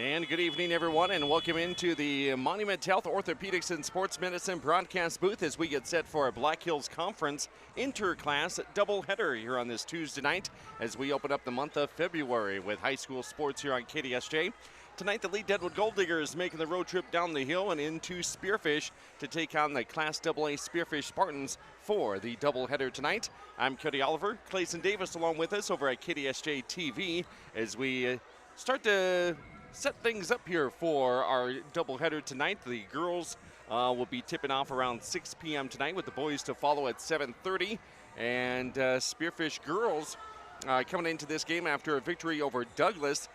And good evening, everyone, and welcome into the Monument Health Orthopedics and Sports Medicine broadcast booth as we get set for a Black Hills Conference interclass doubleheader here on this Tuesday night as we open up the month of February with high school sports here on KDSJ. Tonight, the Lead-Deadwood Gold Diggers making the road trip down the hill and into Spearfish to take on the Class AA Spearfish Spartans for the doubleheader tonight. I'm Cody Oliver, Clayson Davis along with us over at KDSJ-TV as we start to set things up here for our doubleheader tonight. The girls will be tipping off around 6 p.m. tonight with the boys to follow at 7:30. And Spearfish girls coming into this game after a victory over Douglas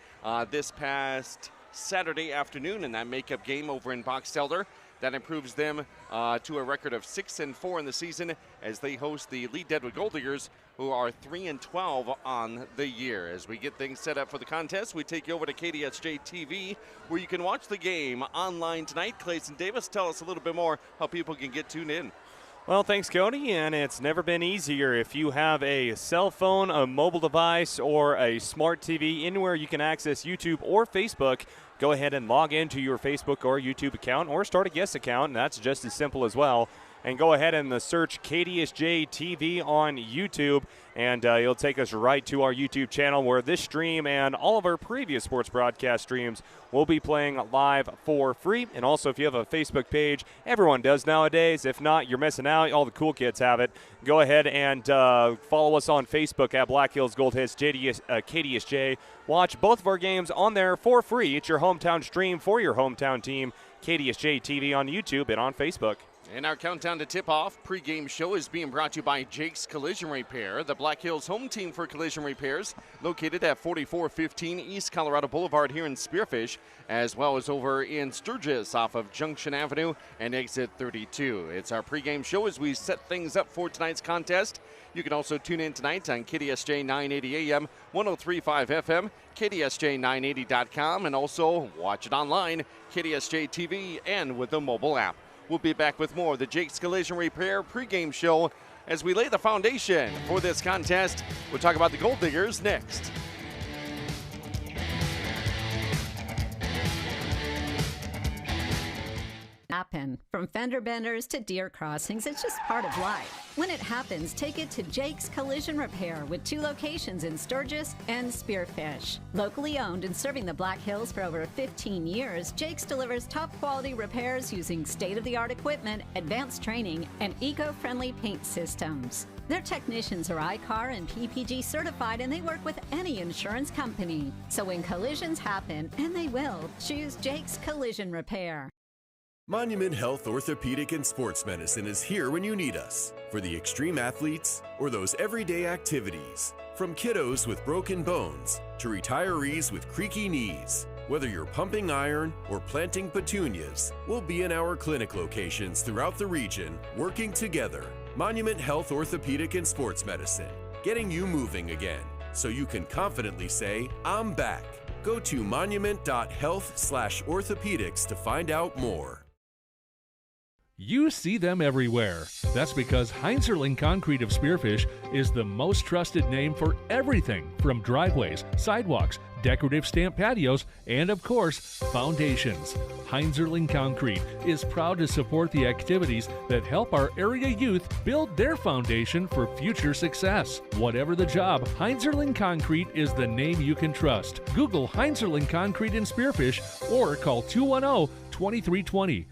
this past Saturday afternoon in that makeup game over in Box Elder. That improves them to a record of 6-4 in the season as they host the Lead-Deadwood Gold Diggers, who are 3-12 on the year. As we get things set up for the contest, we take you over to KDSJ-TV, where you can watch the game online tonight. Clayson Davis, tell us a little bit more how people can get tuned in. Well, thanks, Cody, and it's never been easier. If you have a cell phone, a mobile device, or a smart TV, anywhere you can access YouTube or Facebook, go ahead and log into your Facebook or YouTube account or start a guest account, and that's just as simple as well. And go ahead and search KDSJ-TV on YouTube, and it'll take us right to our YouTube channel where this stream and all of our previous sports broadcast streams will be playing live for free. And also, if you have a Facebook page, everyone does nowadays. If not, you're missing out. All the cool kids have it. Go ahead and follow us on Facebook at Black Hills Gold Hits KDSJ. Watch both of our games on there for free. It's your hometown stream for your hometown team, KDSJ-TV on YouTube and on Facebook. And our countdown to tip-off pregame show is being brought to you by Jake's Collision Repair, the Black Hills home team for collision repairs, located at 4415 East Colorado Boulevard here in Spearfish, as well as over in Sturgis off of Junction Avenue and exit 32. It's our pregame show as we set things up for tonight's contest. You can also tune in tonight on KDSJ 980 AM, 103.5 FM, KDSJ980.com, and also watch it online, KDSJ TV, and with the mobile app. We'll be back with more of the Jake's Collision Repair pregame show as we lay the foundation for this contest. We'll talk about the Gold Diggers next. Happen. From fender benders to deer crossings, it's just part of life. When it happens, take it to Jake's Collision Repair with 2 locations in Sturgis and Spearfish. Locally owned and serving the Black Hills for over 15 years, Jake's delivers top quality repairs using state-of-the-art equipment, advanced training, and eco-friendly paint systems. Their technicians are ICAR and PPG certified, and they work with any insurance company. So when collisions happen, and they will, choose Jake's Collision Repair. Monument Health Orthopedic and Sports Medicine is here when you need us for the extreme athletes or those everyday activities. From kiddos with broken bones to retirees with creaky knees. Whether you're pumping iron or planting petunias, we'll be in our clinic locations throughout the region working together. Monument Health Orthopedic and Sports Medicine, getting you moving again so you can confidently say, I'm back. Go to monument.health/orthopedics to find out more. You see them everywhere. That's because Heinzerling Concrete of Spearfish is the most trusted name for everything from driveways, sidewalks, decorative stamp patios, and of course, foundations. Heinzerling Concrete is proud to support the activities that help our area youth build their foundation for future success. Whatever the job, Heinzerling Concrete is the name you can trust. Google Heinzerling Concrete in Spearfish or call 210-2320.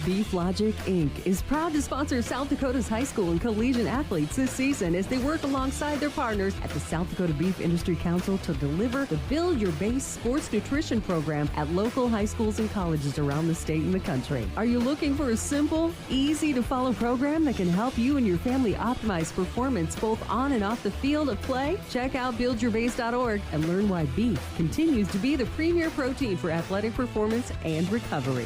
Beef Logic, Inc. is proud to sponsor South Dakota's high school and collegiate athletes this season as they work alongside their partners at the South Dakota Beef Industry Council to deliver the Build Your Base Sports Nutrition Program at local high schools and colleges around the state and the country. Are you looking for a simple, easy-to-follow program that can help you and your family optimize performance both on and off the field of play? Check out buildyourbase.org and learn why beef continues to be the premier protein for athletic performance and recovery.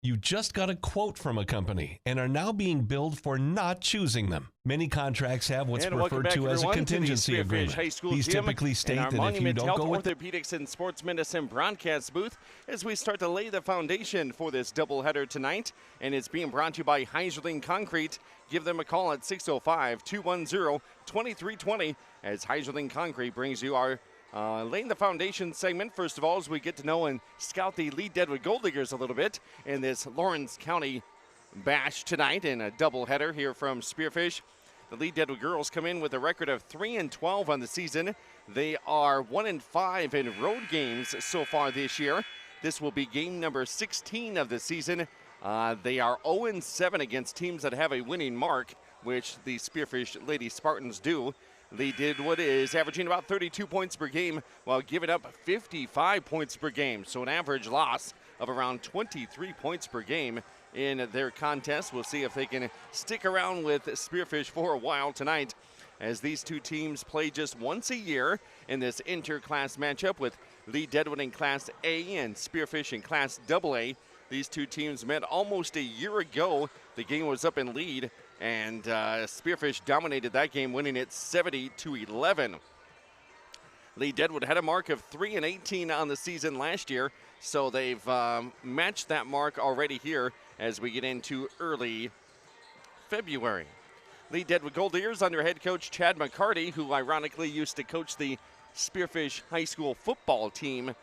You just got a quote from a company and are now being billed for not choosing them. Many contracts have what's referred to as a contingency agreement. These typically state that if you don't go with Orthopedics and Sports Medicine broadcast booth as we start to lay the foundation for this doubleheader tonight, and it's being brought to you by Heiserling Concrete. Give them a call at 605-210-2320 as Heiserling Concrete brings you our laying the foundation segment. First of all, as we get to know and scout the Lead-Deadwood Gold Diggers a little bit in this Lawrence County bash tonight in a doubleheader here from Spearfish. The Lead-Deadwood girls come in with a record of 3-12 on the season. They are 1-5 in road games so far this year. This will be game number 16 of the season. They are 0-7 against teams that have a winning mark, which the Spearfish Lady Spartans do. Lead-Deadwood is averaging about 32 points per game while giving up 55 points per game. So an average loss of around 23 points per game in their contest. We'll see if they can stick around with Spearfish for a while tonight, as these two teams play just once a year in this inter-class matchup, with Lead-Deadwood in Class A and Spearfish in Class AA. These two teams met almost a year ago. The game was up in Lead, and Spearfish dominated that game, winning it 70-11. Lead-Deadwood had a mark of 3-18 on the season last year, so they've matched that mark already here as we get into early February. Lead-Deadwood Gold Diggers under head coach Chad McCarty, who ironically used to coach the Spearfish High School football team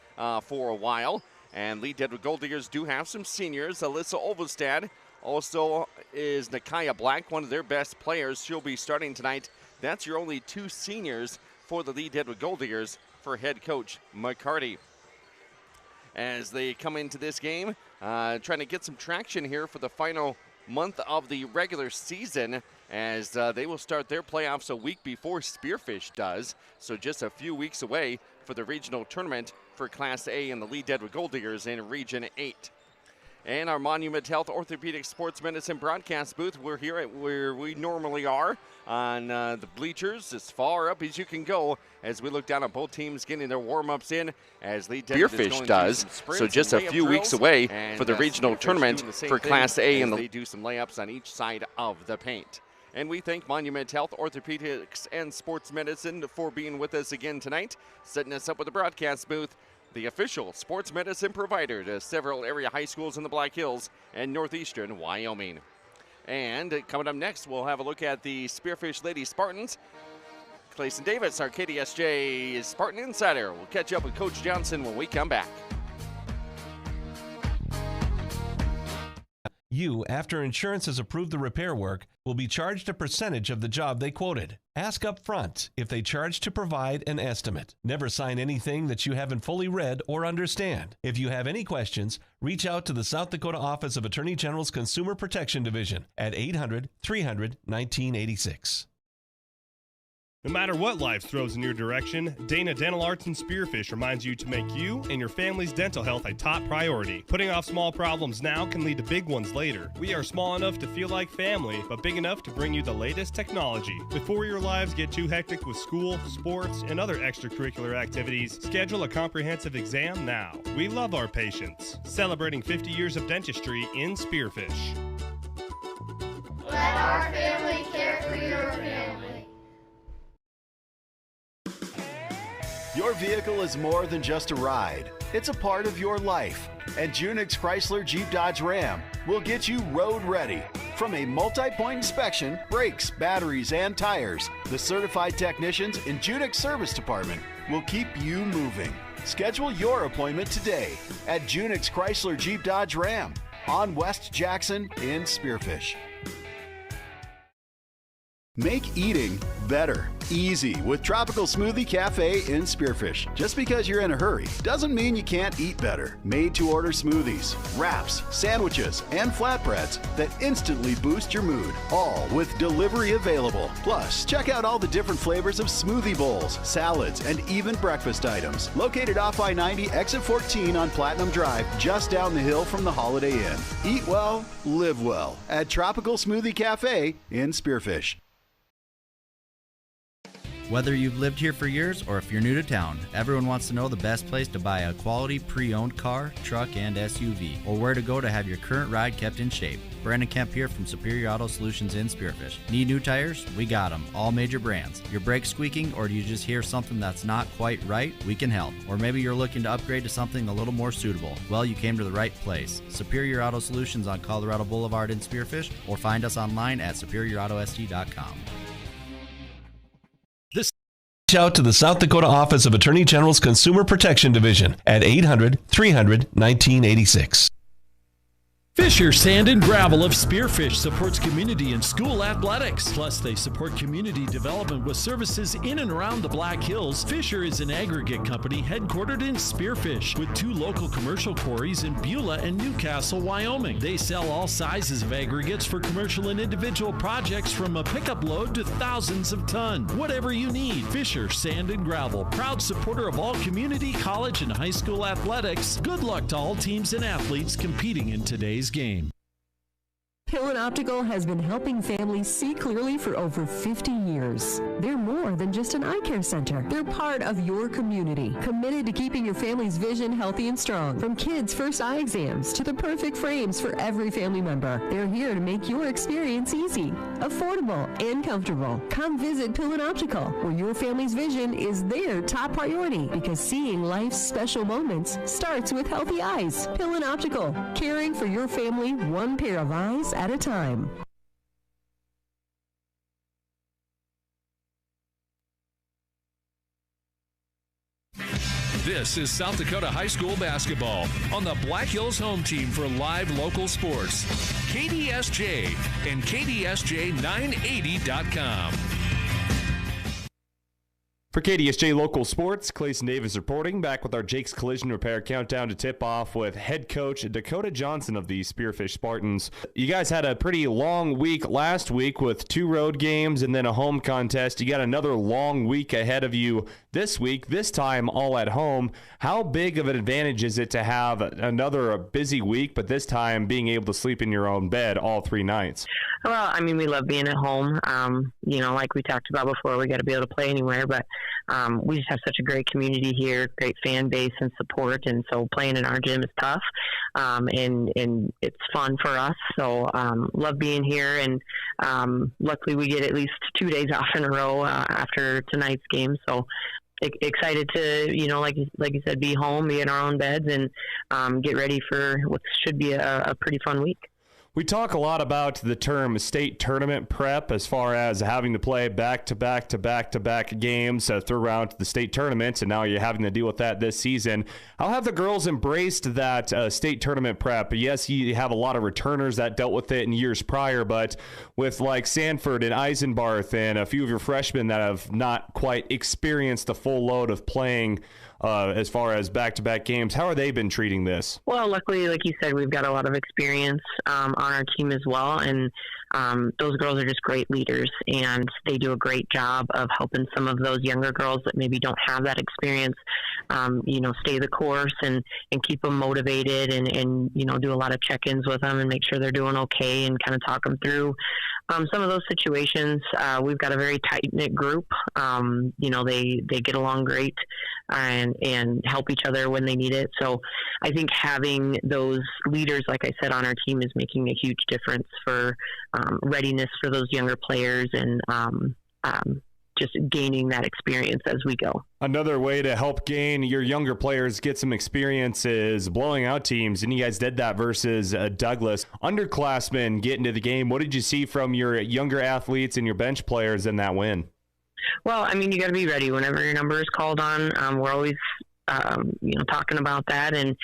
for a while. And Lead-Deadwood Gold Diggers do have some seniors. Alyssa Olvestad also is Nakaya Black, one of their best players. She'll be starting tonight. That's your only two seniors for the Lead-Deadwood Gold Diggers for head coach McCarty. As they come into this game, trying to get some traction here for the final month of the regular season, as they will start their playoffs a week before Spearfish does. So just a few weeks away for the regional tournament for Class A and the Lead-Deadwood Gold Diggers in Region 8. And our Monument Health Orthopedic Sports Medicine broadcast booth, we're here at where we normally are on the bleachers, as far up as you can go, as we look down at both teams getting their warm-ups in, as Spearfish does. So just a few weeks away for the regional tournament for Class A, and they do some layups on each side of the paint. And we thank Monument Health Orthopedics and Sports Medicine for being with us again tonight, setting us up with the broadcast booth, the official sports medicine provider to several area high schools in the Black Hills and northeastern Wyoming. And coming up next, we'll have a look at the Spearfish Lady Spartans. Clayson Davis, our KDSJ Spartan Insider. We'll catch up with Coach Johnson when we come back. You, after insurance has approved the repair work, will be charged a percentage of the job they quoted. Ask up front if they charge to provide an estimate. Never sign anything that you haven't fully read or understand. If you have any questions, reach out to the South Dakota Office of Attorney General's Consumer Protection Division at 800-300-1986. No matter what life throws in your direction, Dana Dental Arts and Spearfish reminds you to make you and your family's dental health a top priority. Putting off small problems now can lead to big ones later. We are small enough to feel like family, but big enough to bring you the latest technology. Before your lives get too hectic with school, sports, and other extracurricular activities, schedule a comprehensive exam now. We love our patients. Celebrating 50 years of dentistry in Spearfish. Let our family care for your family. Your vehicle is more than just a ride. It's a part of your life. And Junix Chrysler Jeep Dodge Ram will get you road ready. From a multi-point inspection, brakes, batteries, and tires, the certified technicians in Junix Service Department will keep you moving. Schedule your appointment today at Junix Chrysler Jeep Dodge Ram on West Jackson in Spearfish. Make eating better, easy with Tropical Smoothie Cafe in Spearfish. Just because you're in a hurry doesn't mean you can't eat better. Made-to-order smoothies, wraps, sandwiches, and flatbreads that instantly boost your mood, all with delivery available. Plus, check out all the different flavors of smoothie bowls, salads, and even breakfast items. Located off I-90, exit 14 on Platinum Drive, just down the hill from the Holiday Inn. Eat well, live well at Tropical Smoothie Cafe in Spearfish. Whether you've lived here for years or if you're new to town, everyone wants to know the best place to buy a quality pre-owned car, truck, and SUV, or where to go to have your current ride kept in shape. Brandon Kemp here from Superior Auto Solutions in Spearfish. Need new tires? We got them, all major brands. Your brakes squeaking, or do you just hear something that's not quite right? We can help. Or maybe you're looking to upgrade to something a little more suitable. Well, you came to the right place. Superior Auto Solutions on Colorado Boulevard in Spearfish, or find us online at superiorautost.com. Reach out to the South Dakota Office of Attorney General's Consumer Protection Division at 800-300-1986. Fisher Sand and Gravel of Spearfish supports community and school athletics. Plus, they support community development with services in and around the Black Hills. Fisher is an aggregate company headquartered in Spearfish with 2 local commercial quarries in Beulah and Newcastle, Wyoming. They sell all sizes of aggregates for commercial and individual projects from a pickup load to thousands of tons. Whatever you need, Fisher Sand and Gravel, proud supporter of all community, college, and high school athletics. Good luck to all teams and athletes competing in today's game. Pillen Optical has been helping families see clearly for over 50 years. They're more than just an eye care center. They're part of your community, committed to keeping your family's vision healthy and strong. From kids' first eye exams to the perfect frames for every family member, they're here to make your experience easy, affordable, and comfortable. Come visit Pillen Optical, where your family's vision is their top priority, because seeing life's special moments starts with healthy eyes. Pillen Optical, caring for your family one pair of eyes at a time. This is South Dakota High School basketball on the Black Hills home team for live local sports. KDSJ and KDSJ980.com. For KDSJ Local Sports, Clayson Davis reporting, back with our Jake's Collision Repair countdown to tip-off with head coach Dakota Johnson of the Spearfish Spartans. You guys had a pretty long week last week with 2 road games and then a home contest. You got another long week ahead of you this week, this time all at home. How big of an advantage is it to have another busy week, but this time being able to sleep in your own bed all 3 nights? Well, I mean, we love being at home. Like we talked about before, we got to be able to play anywhere, but we just have such a great community here, great fan base and support, and so playing in our gym is tough, and it's fun for us. So love being here, and luckily we get at least 2 days off in a row after tonight's game. So excited to, like you said, be home, be in our own beds, and get ready for what should be a pretty fun week. We talk a lot about the term state tournament prep as far as having to play back-to-back games throughout the state tournament, and now you're having to deal with that this season. How have the girls embraced that state tournament prep? Yes, you have a lot of returners that dealt with it in years prior, but with like Sanford and Eisenbarth and a few of your freshmen that have not quite experienced the full load of playing as far as back-to-back games, how have they been treating this? Well, luckily, like you said, we've got a lot of experience on our team as well, and those girls are just great leaders, and they do a great job of helping some of those younger girls that maybe don't have that experience, stay the course and keep them motivated and do a lot of check-ins with them and make sure they're doing okay and kind of talk them through some of those situations. We've got a very tight-knit group. They get along great and help each other when they need it. So I think having those leaders, like I said, on our team is making a huge difference for readiness for those younger players and just gaining that experience as we go. Another way to help gain your younger players get some experience is blowing out teams, and you guys did that versus Douglas. Underclassmen get into the game. What did you see from your younger athletes and your bench players in that win? Well, I mean, you got to be ready whenever your number is called on. We're always talking about that, and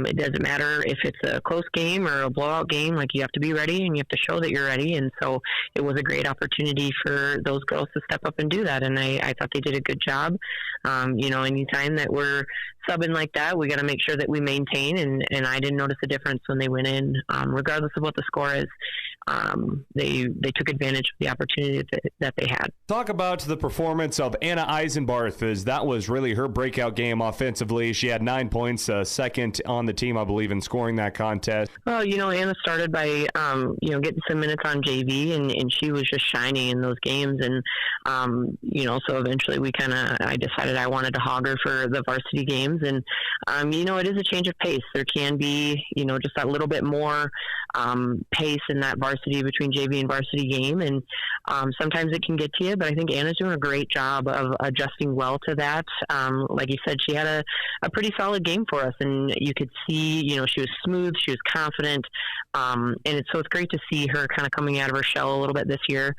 it doesn't matter if it's a close game or a blowout game. Like, you have to be ready and you have to show that you're ready, and so it was a great opportunity for those girls to step up and do that, and I thought they did a good job. Anytime that we're subbing like that, we got to make sure that we maintain, and I didn't notice a difference when they went in, regardless of what the score is. they took advantage of the opportunity that they had. Talk about the performance of Anna Eisenbarth, as that was really her breakout game offensively. She had 9 points, second on the team, I believe, in scoring that contest. Well, Anna started by, getting some minutes on JV, and she was just shining in those games. And, so eventually I decided I wanted to hog her for the varsity games. And, it is a change of pace. There can be, just that little bit more pace in that varsity between JV and varsity game. And sometimes it can get to you, but I think Anna's doing a great job of adjusting well to that. Like you said, she had a pretty solid game for us, and you could see, she was smooth, she was confident, and it's great to see her kind of coming out of her shell a little bit this year.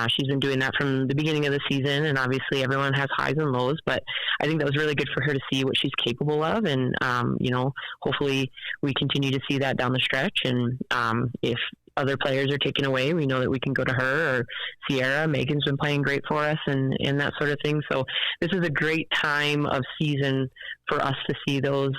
She's been doing that from the beginning of the season, and obviously everyone has highs and lows, but I think that was really good for her to see what she's capable of, and hopefully we continue to see that down the stretch. And if other players are taken away, we know that we can go to her or Sierra. Megan's been playing great for us and that sort of thing. So this is a great time of season for us to see those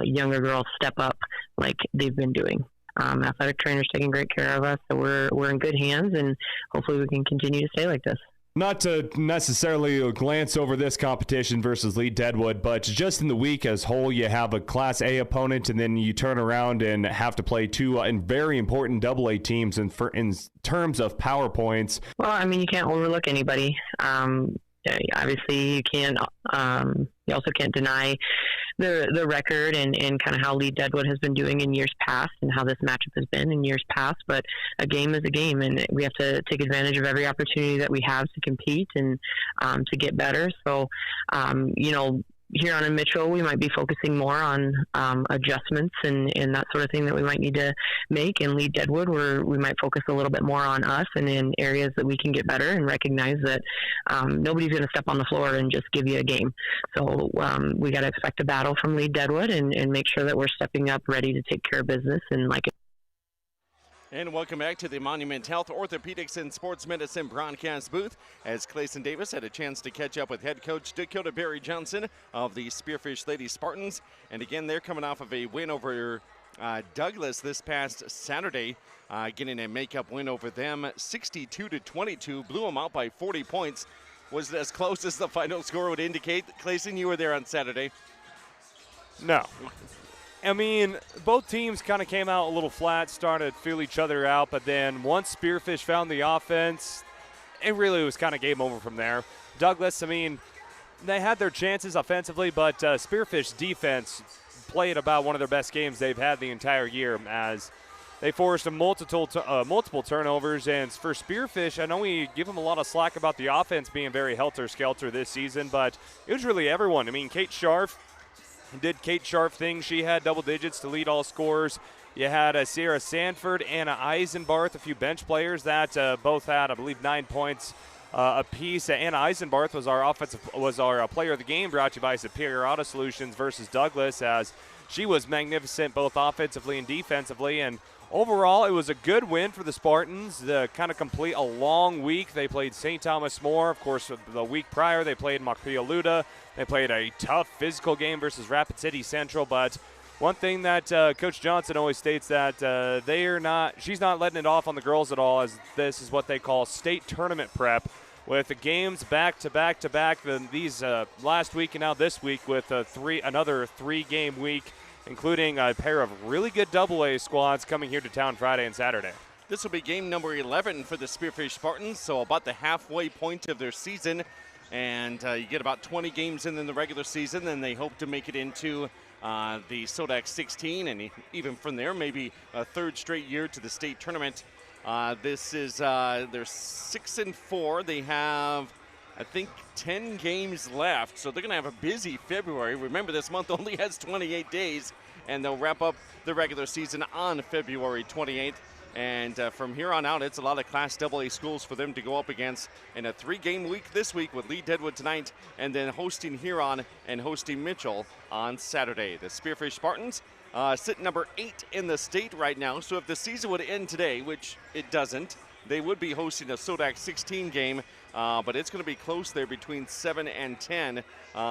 younger girls step up like they've been doing. Athletic trainers taking great care of us, so we're in good hands, and hopefully we can continue to stay like this. Not to necessarily glance over this competition versus Lead-Deadwood, but just in the week as whole, you have a Class A opponent, and then you turn around and have to play two very important AA teams in terms of power points. Well, you can't overlook anybody. Obviously, you can't. You also can't deny the record and kind of how Lead-Deadwood has been doing in years past and how this matchup has been in years past. But a game is a game, and we have to take advantage of every opportunity that we have to compete and to get better. So, here on in Mitchell, we might be focusing more on adjustments and that sort of thing that we might need to make. In Lead-Deadwood, we might focus a little bit more on us and in areas that we can get better and recognize that nobody's going to step on the floor and just give you a game. So we got to expect a battle from Lead-Deadwood and make sure that we're stepping up ready to take care of business. And welcome back to the Monument Health Orthopedics and Sports Medicine broadcast booth, as Clayson Davis had a chance to catch up with head coach Dakota Berry Johnson of the Spearfish Lady Spartans. And again, they're coming off of a win over Douglas this past Saturday, getting a makeup win over them, 62-22, blew them out by 40 points. Was it as close as the final score would indicate? Clayson, you were there on Saturday. No. Both teams kind of came out a little flat, started to feel each other out, but then once Spearfish found the offense, it really was kind of game over from there. Douglas, they had their chances offensively, but Spearfish defense played about one of their best games they've had the entire year, as they forced multiple turnovers. And for Spearfish, I know we give them a lot of slack about the offense being very helter-skelter this season, but it was really everyone. Kate Scharf did Kate Scharf things. She had double digits to lead all scorers. You had Sierra Sanford, Anna Eisenbarth, a few bench players that both had, I believe, 9 points apiece. Anna Eisenbarth was our player of the game, brought to you by Superior Auto Solutions versus Douglas, as she was magnificent both offensively and defensively. And overall, it was a good win for the Spartans to kind of complete a long week. They played St. Thomas More. Of course, the week prior, they played Makpialuda. They played a tough physical game versus Rapid City Central. But one thing that Coach Johnson always states that she's not letting it off on the girls at all, as this is what they call state tournament prep, with the games back to back to back. These last week and now this week with another 3-game week, including a pair of really good AA squads coming here to town Friday and Saturday. This will be game number 11 for the Spearfish Spartans, so about the halfway point of their season. And you get about 20 games in the regular season, then they hope to make it into the SODAC 16, and even from there, maybe a third straight year to the state tournament. This is they're 6-4. They have, I think, 10 games left, so they're going to have a busy February. Remember, this month only has 28 days, and they'll wrap up the regular season on February 28th. And from here on out, it's a lot of Class AA schools for them to go up against in a 3-game week this week, with Lead-Deadwood tonight and then hosting Huron and hosting Mitchell on Saturday. The Spearfish Spartans sit number 8 in the state right now, so if the season would end today, which it doesn't, they would be hosting a SODAC 16 game, but it's going to be close there between 7 and 10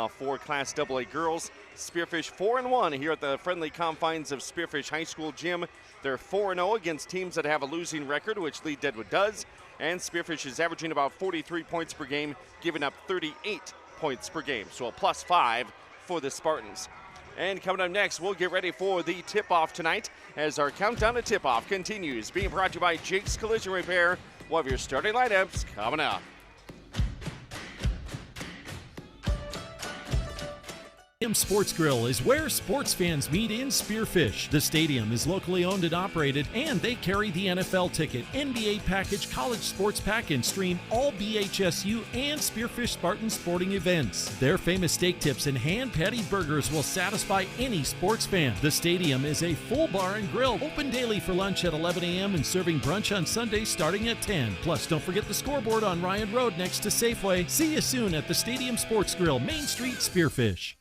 for Class AA girls. Spearfish 4-1 here at the friendly confines of Spearfish High School Gym They're 4-0 against teams that have a losing record, which Lead-Deadwood does. And Spearfish is averaging about 43 points per game, giving up 38 points per game. So a +5 for the Spartans. And coming up next, we'll get ready for the tip-off tonight as our countdown to tip-off continues. Being brought to you by Jake's Collision Repair. We'll have your starting lineups coming up. Sports Grill is where sports fans meet in Spearfish. The stadium is locally owned and operated, and they carry the NFL ticket, NBA package, college sports pack, and stream all BHSU and Spearfish Spartan sporting events. Their famous steak tips and hand patty burgers will satisfy any sports fan. The stadium is a full bar and grill, open daily for lunch at 11 a.m. and serving brunch on Sundays starting at 10. Plus, don't forget the scoreboard on Ryan Road next to Safeway. See you soon at the Stadium Sports Grill, Main Street, Spearfish.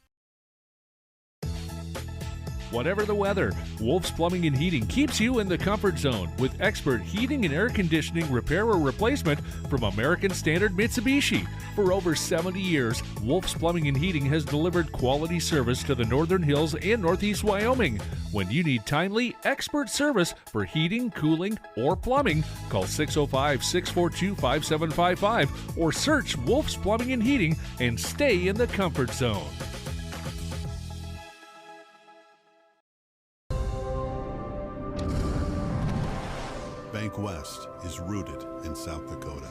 Whatever the weather, Wolf's Plumbing and Heating keeps you in the comfort zone with expert heating and air conditioning repair or replacement from American Standard Mitsubishi. For over 70 years, Wolf's Plumbing and Heating has delivered quality service to the Northern Hills and Northeast Wyoming. When you need timely, expert service for heating, cooling, or plumbing, call 605-642-5755 or search Wolf's Plumbing and Heating and stay in the comfort zone. Bank West is rooted in South Dakota.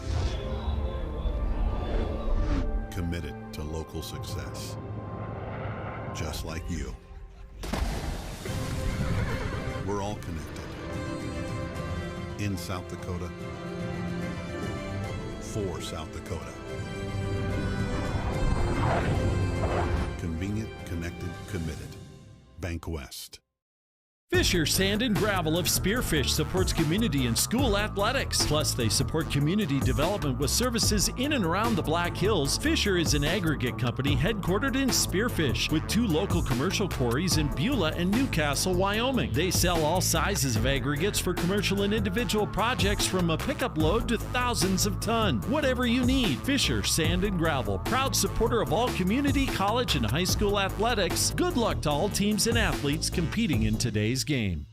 Committed to local success. Just like you. We're all connected. In South Dakota. For South Dakota. Convenient, connected, committed. Bank West. Fisher Sand and Gravel of Spearfish supports community and school athletics. Plus, they support community development with services in and around the Black Hills. Fisher is an aggregate company headquartered in Spearfish with 2 local commercial quarries in Beulah and Newcastle, Wyoming. They sell all sizes of aggregates for commercial and individual projects from a pickup load to thousands of tons. Whatever you need, Fisher Sand and Gravel, proud supporter of all community, college, and high school athletics. Good luck to all teams and athletes competing in today's game.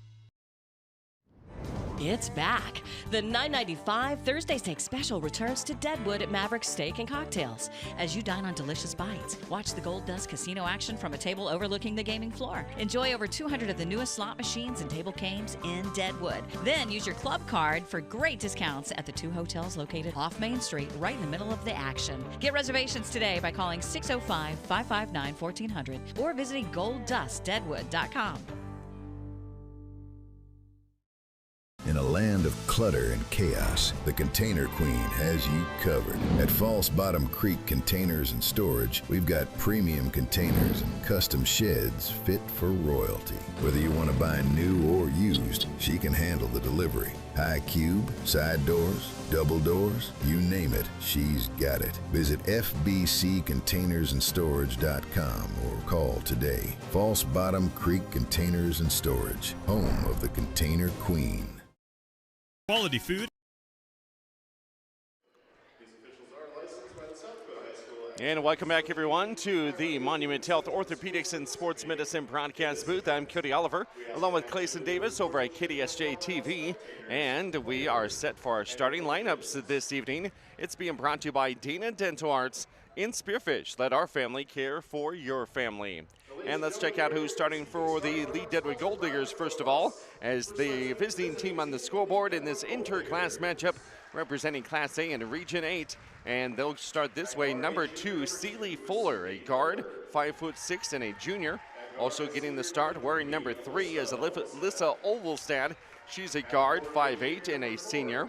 It's back. The $9.95 Thursday Steak Special returns to Deadwood at Maverick Steak and Cocktails. As you dine on delicious bites, watch the Gold Dust Casino action from a table overlooking the gaming floor. Enjoy over 200 of the newest slot machines and table games in Deadwood. Then use your club card for great discounts at the 2 hotels located off Main Street, right in the middle of the action. Get reservations today by calling 605-559-1400 or visiting golddustdeadwood.com. In a land of clutter and chaos, the Container Queen has you covered. At False Bottom Creek Containers and Storage, we've got premium containers and custom sheds fit for royalty. Whether you want to buy new or used, she can handle the delivery. High cube, side doors, double doors, you name it, she's got it. Visit fbccontainersandstorage.com or call today. False Bottom Creek Containers and Storage, home of the Container Queen. Quality food. And welcome back, everyone, to the Monument Health Orthopedics and Sports Medicine broadcast booth. I'm Cody Oliver, along with Clayson Davis over at KDSJ-TV, and we are set for our starting lineups this evening. It's being brought to you by Dana Dental Arts in Spearfish. Let our family care for your family. And let's check out who's starting for the Lead-Deadwood Gold Diggers, first of all, as the visiting team on the scoreboard in this inter-class matchup representing Class A and Region 8. And they'll start this way. Number 2, Seeley Fuller, a guard, 5'6" and a junior. Also getting the start, wearing number 3 is Alyssa Ovalstad. She's a guard, 5'8" and a senior.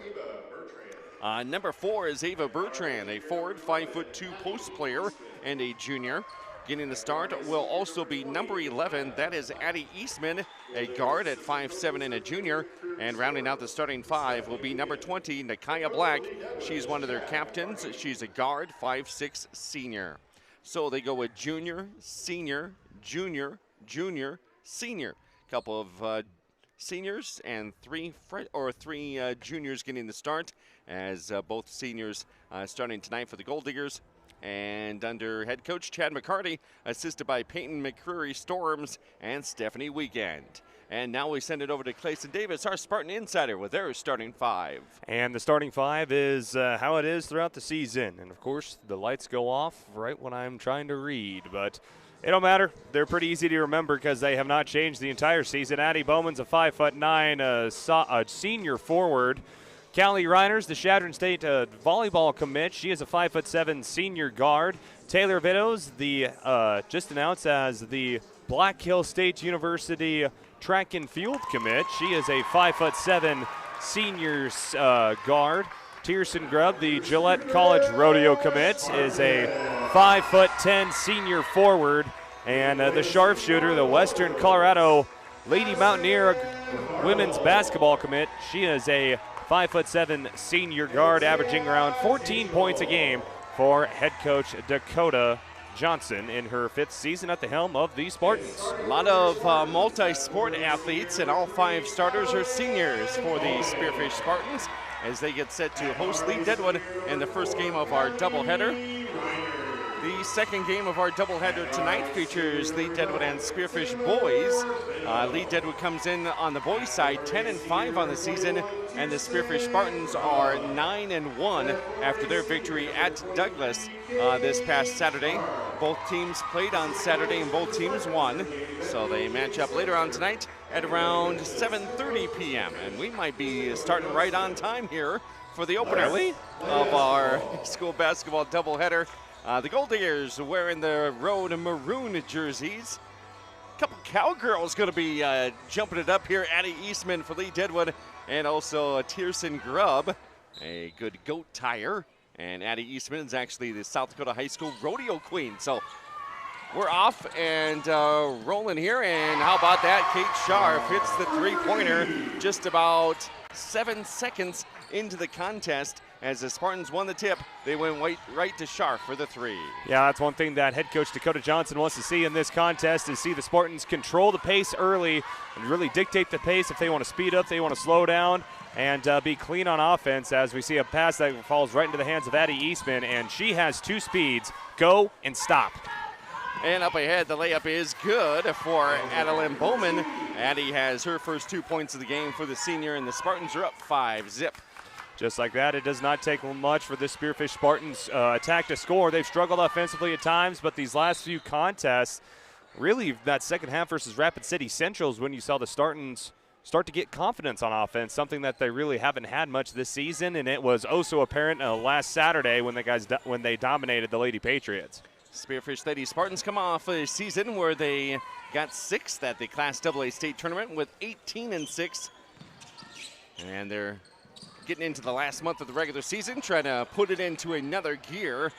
Number 4 is Ava Bertrand, a forward, 5'2" post player and a junior. Getting the start will also be number 11. That is Addie Eastman, a guard at 5'7" and a junior. And rounding out the starting 5 will be number 20, Nakaya Black. She's one of their captains. She's a guard, 5'6" senior. So they go with junior, senior, junior, junior, senior. Couple of seniors and three juniors getting the start, as both seniors starting tonight for the Gold Diggers. And under head coach Chad McCarty, assisted by Peyton McCreary Storms and Stephanie Weekend. And now we send it over to Clayson Davis, our Spartan Insider, with their starting 5. And the starting 5 is how it is throughout the season. And, of course, the lights go off right when I'm trying to read. But it don't matter. They're pretty easy to remember because they have not changed the entire season. Addie Bowman's a 5'9", senior forward. Callie Reiners, the Chadron State volleyball commit. She is a 5'7" senior guard. Taylor Vidos, the just announced as the Black Hill State University track and field commit. She is a 5'7" senior guard. Tierson Grubb, the Gillette College rodeo commit, is a 5'10" senior forward. And the sharpshooter, the Western Colorado Lady Mountaineer women's basketball commit, she is a 5'7" senior guard, averaging around 14 points a game for head coach Dakota Johnson in her 5th season at the helm of the Spartans. A lot of multi-sport athletes, and all 5 starters are seniors for the Spearfish Spartans as they get set to host Lead-Deadwood in the first game of our doubleheader. The second game of our doubleheader tonight features Lead-Deadwood and Spearfish boys. Lead-Deadwood comes in on the boys' side 10-5 on the season, and the Spearfish Spartans are 9-1 after their victory at Douglas this past Saturday. Both teams played on Saturday and both teams won, so they match up later on tonight at around 7:30 p.m. And we might be starting right on time here for the opener of our school basketball doubleheader. The Gold Diggers wearing the road maroon jerseys. A couple cowgirls going to be jumping it up here. Addie Eastman for Lead-Deadwood, and also Tierson Grubb, a good goat tire. And Addie Eastman is actually the South Dakota High School rodeo queen. So we're off and rolling here. And how about that? Kate Scharf hits the three-pointer just about 7 seconds into the contest. As the Spartans won the tip, they went right to Scharf for the 3. Yeah, that's one thing that head coach Dakota Johnson wants to see in this contest is see the Spartans control the pace early and really dictate the pace if they want to speed up, they want to slow down, and be clean on offense. As we see a pass that falls right into the hands of Addie Eastman, and she has 2 speeds, go and stop. And up ahead, the layup is good for Adeline Bowman. Addie has her first 2 points of the game for the senior, and the Spartans are up 5-zip. Just like that, it does not take much for this Spearfish Spartans attack to score. They've struggled offensively at times, but these last few contests, really that second half versus Rapid City Central is when you saw the Spartans start to get confidence on offense, something that they really haven't had much this season, and it was also apparent last Saturday when they dominated the Lady Patriots. Spearfish Lady Spartans come off a season where they got 6th at the Class AA state tournament with 18-6, and they're getting into the last month of the regular season, trying to put it into another gear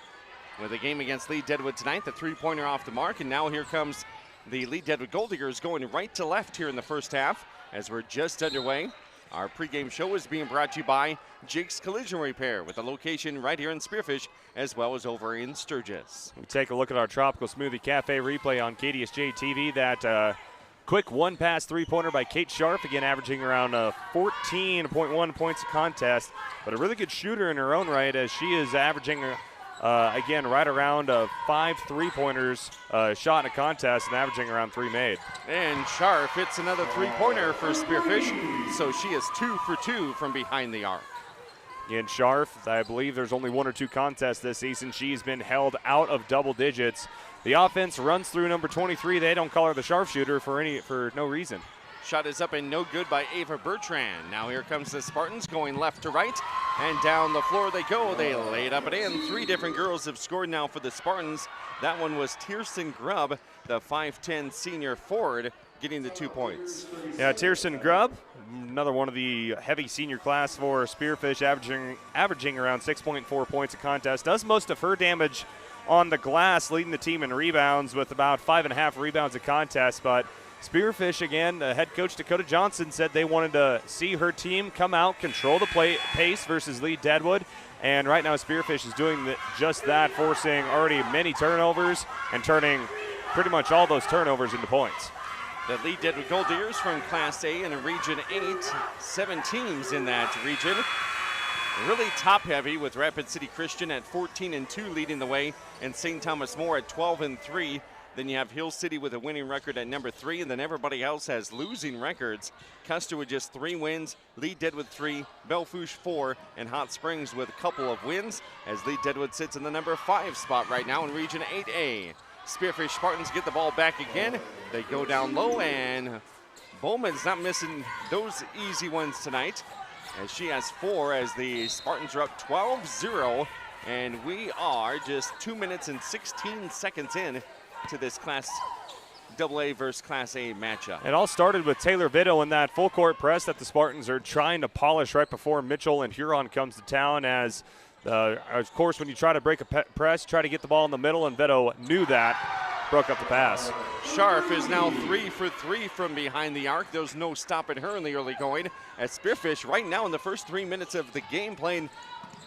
with a game against Lead-Deadwood tonight. The three-pointer off the mark, and now here comes the Lead-Deadwood Gold Diggers going right to left here in the first half as we're just underway. Our pregame show is being brought to you by Jake's Collision Repair, with a location right here in Spearfish as well as over in Sturgis. We take a look at our Tropical Smoothie Cafe replay on KDSJ-TV. That quick one-pass three-pointer by Kate Scharf, again averaging around 14.1 points a contest, but a really good shooter in her own right as she is averaging, again, right around 5 three-pointers shot in a contest and averaging around 3 made. And Scharf hits another three-pointer for Spearfish, so she is 2 for 2 from behind the arc. Again, Scharf, I believe there's only 1 or 2 contests this season. She's been held out of double digits. The offense runs through number 23. They don't call her the sharpshooter for no reason. Shot is up and no good by Ava Bertrand. Now here comes the Spartans going left to right, and down the floor they go. They lay it up and in. 3 different girls have scored now for the Spartans. That one was Tierson Grubb, the 5'10" senior forward, getting the 2 points. Yeah, Tierson Grubb, another one of the heavy senior class for Spearfish, averaging around 6.4 points a contest. Does most of her damage on the glass, leading the team in rebounds with about 5.5 rebounds a contest. But Spearfish, again, head coach Dakota Johnson said they wanted to see her team come out, control the pace versus Lead-Deadwood. And right now Spearfish is doing just that, forcing already many turnovers and turning pretty much all those turnovers into points. The Lead-Deadwood Gold Diggers from Class A in Region 8, 7 teams in that region. Really top-heavy with Rapid City Christian at 14-2 leading the way, and St. Thomas More at 12-3. Then you have Hill City with a winning record at number 3, and then everybody else has losing records. Custer with just 3 wins, Lead-Deadwood 3, Bellefouche 4, and Hot Springs with a couple of wins, as Lead-Deadwood sits in the number 5 spot right now in Region 8A. Spearfish Spartans get the ball back again. They go down low, and Bowman's not missing those easy ones tonight, as she has 4, as the Spartans are up 12-0, and we are just 2 minutes and 16 seconds in to this Class AA versus Class A matchup. It all started with Taylor Vito in that full court press that the Spartans are trying to polish right before Mitchell and Huron comes to town, as of course when you try to break a press, try to get the ball in the middle, and Vito knew that, broke up the pass. Scharf is now 3 for 3 from behind the arc. There's no stopping her in the early going, as Spearfish right now in the first 3 minutes of the game playing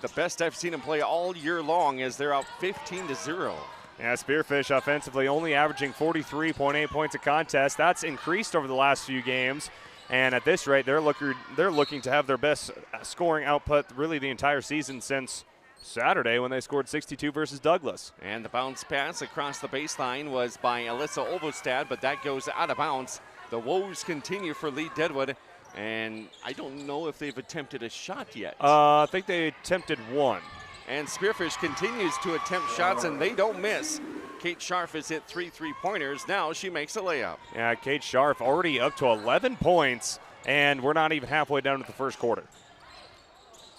the best I've seen them play all year long, as they're out 15-0. Yeah, Spearfish offensively only averaging 43.8 points a contest. That's increased over the last few games, and at this rate, they're looking to have their best scoring output really the entire season since Saturday when they scored 62 versus Douglas. And the bounce pass across the baseline was by Alyssa Ovostad, but that goes out of bounds. The woes continue for Lead-Deadwood, and I don't know if they've attempted a shot yet. I think they attempted 1. And Spearfish continues to attempt shots, and they don't miss. Kate Scharf has hit 3 3-pointers. Now she makes a layup. Yeah, Kate Scharf already up to 11 points, and we're not even halfway down to the first quarter.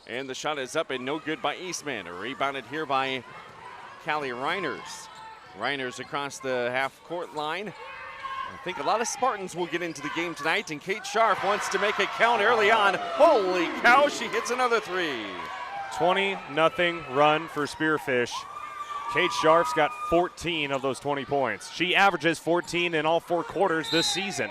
And the shot is up and no good by Eastman. Rebounded here by Callie Reiners. Reiners across the half-court line. I think a lot of Spartans will get into the game tonight, and Kate Scharf wants to make a count early on. Holy cow, she hits another 3. 20-0 run for Spearfish. Kate Scharf's got 14 of those 20 points. She averages 14 in all 4 quarters this season.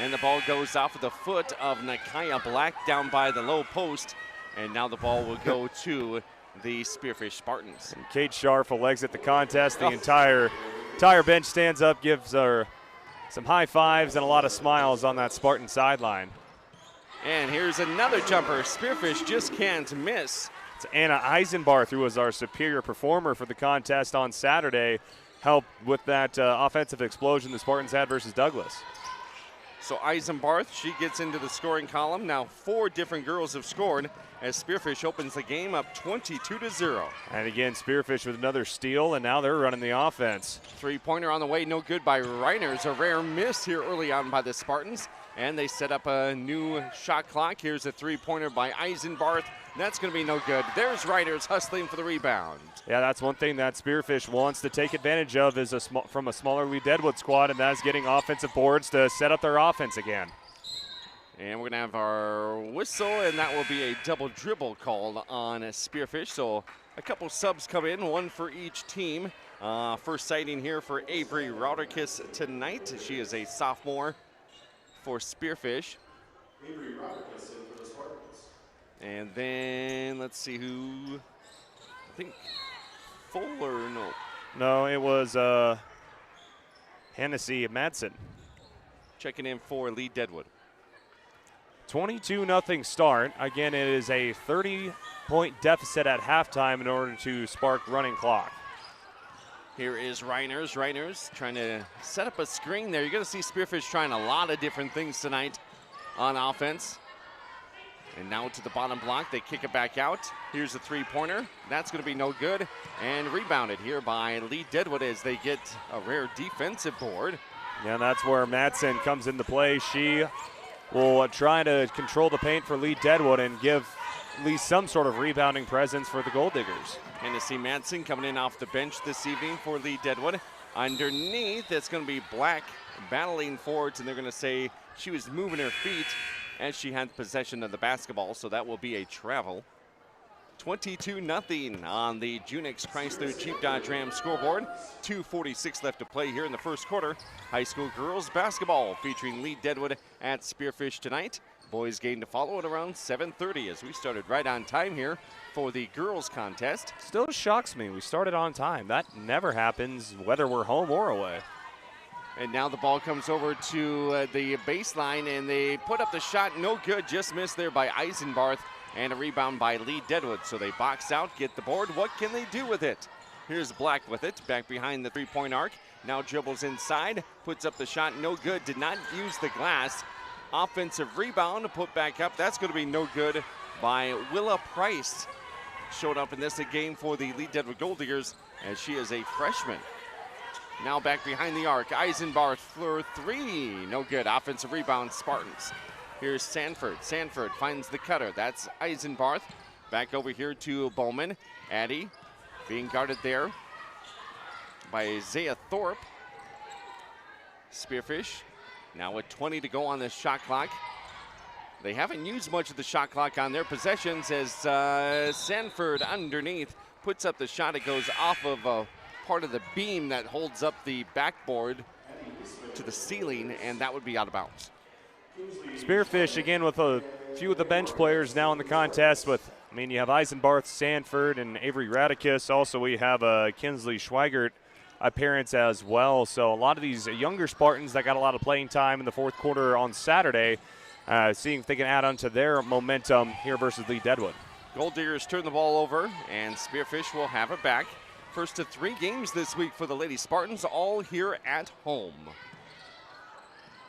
And the ball goes off of the foot of Nakaya Black down by the low post. And now the ball will go to the Spearfish Spartans. And Kate Scharf will exit the contest. The entire bench stands up, gives her some high fives and a lot of smiles on that Spartan sideline. And here's another jumper. Spearfish just can't miss. It's Anna Eisenbarth, who was our superior performer for the contest on Saturday, helped with that offensive explosion the Spartans had versus Douglas. So Eisenbarth, she gets into the scoring column. Now 4 different girls have scored as Spearfish opens the game up 22-0. And again, Spearfish with another steal, and now they're running the offense. 3-pointer on the way, no good by Reiners. A rare miss here early on by the Spartans. And they set up a new shot clock. Here's a 3-pointer by Eisenbarth. That's going to be no good. There's Reiners hustling for the rebound. Yeah, that's one thing that Spearfish wants to take advantage of is from a smaller Lead-Deadwood squad, and that is getting offensive boards to set up their offense again. And we're going to have our whistle, and that will be a double dribble called on Spearfish. So a couple subs come in, 1 for each team. First sighting here for Avery Rauderkis tonight. She is a sophomore for Spearfish. Avery Rauderkis in for the Spartans. And then let's see who, I think Fuller, no. No, it was Hennessy Madsen. Checking in for Lead-Deadwood. 22-0 start. Again, it is a 30-point deficit at halftime in order to spark running clock. Here is Reiners. Reiners trying to set up a screen there. You're going to see Spearfish trying a lot of different things tonight on offense. And now to the bottom block, they kick it back out. Here's a 3-pointer. That's going to be no good. And rebounded here by Lead-Deadwood as they get a rare defensive board. Yeah, that's where Madsen comes into play. She will try to control the paint for Lead-Deadwood and give at least some sort of rebounding presence for the Gold Diggers. Hennessy Madsen coming in off the bench this evening for Lead-Deadwood. Underneath, it's going to be Black battling forwards, and they're going to say she was moving her feet as she had possession of the basketball, so that will be a travel. 22-0 on the Junix Chrysler Jeep Dodge Ram scoreboard. 2:46 left to play here in the first quarter. High school girls basketball featuring Lead-Deadwood at Spearfish tonight. Boys game to follow at around 7:30 as we started right on time here for the girls contest. Still shocks me we started on time. That never happens whether we're home or away. And now the ball comes over to the baseline, and they put up the shot, no good, just missed there by Eisenbarth, and a rebound by Lead-Deadwood. So they box out, get the board. What can they do with it? Here's Black with it, back behind the three-point arc. Now dribbles inside, puts up the shot, no good, did not use the glass. Offensive rebound, put back up, that's going to be no good by Willa Price. Showed up in this game for the Lead-Deadwood Gold Diggers as she is a freshman. Now back behind the arc, Eisenbarth for three, no good. Offensive rebound, Spartans. Here's Sanford. Sanford finds the cutter. That's Eisenbarth. Back over here to Bowman. Addy being guarded there by Isaiah Thorpe. Spearfish now with 20 to go on the shot clock. They haven't used much of the shot clock on their possessions as Sanford underneath puts up the shot. It goes off of part of the beam that holds up the backboard to the ceiling, and that would be out of bounds. Spearfish again with a few of the bench players now in the contest with, you have Eisenbarth, Sanford, and Avery Radicus. Also, we have Kinsley Schweigert appearance as well. So a lot of these younger Spartans that got a lot of playing time in the fourth quarter on Saturday, seeing if they can add on to their momentum here versus Lead-Deadwood. Gold Diggers turn the ball over, and Spearfish will have it back. First of 3 games this week for the Lady Spartans, all here at home.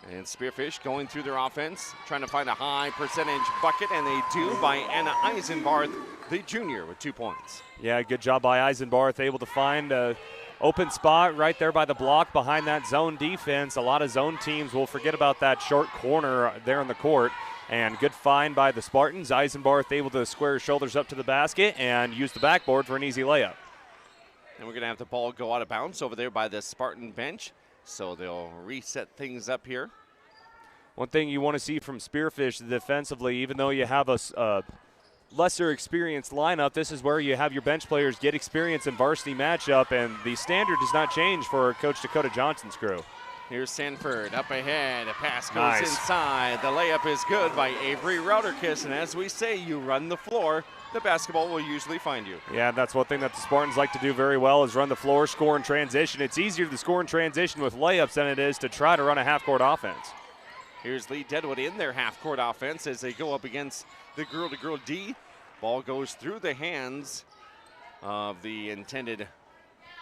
And Spearfish going through their offense, trying to find a high percentage bucket, and they do by Anna Eisenbarth, the junior, with 2 points. Yeah, good job by Eisenbarth, able to find an open spot right there by the block behind that zone defense. A lot of zone teams will forget about that short corner there in the court. And good find by the Spartans. Eisenbarth able to square his shoulders up to the basket and use the backboard for an easy layup. And we're going to have the ball go out of bounds over there by the Spartan bench. So they'll reset things up here. One thing you want to see from Spearfish defensively, even though you have a lesser experienced lineup, this is where you have your bench players get experience in varsity matchup, and the standard does not change for Coach Dakota Johnson's crew. Here's Sanford up ahead. A pass goes inside. The layup is good by Avery Rauderkiss. And as we say, you run the floor, the basketball will usually find you. Yeah, that's one thing that the Spartans like to do very well is run the floor, score in transition. It's easier to score in transition with layups than it is to try to run a half-court offense. Here's Lead-Deadwood in their half-court offense as they go up against the girl-to-girl D. Ball goes through the hands of the intended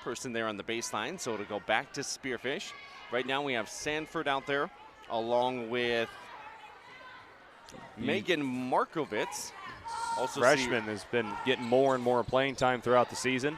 person there on the baseline, so it'll go back to Spearfish. Right now we have Sanford out there along with Megan Markovitz. Also freshman has been getting more and more playing time throughout the season.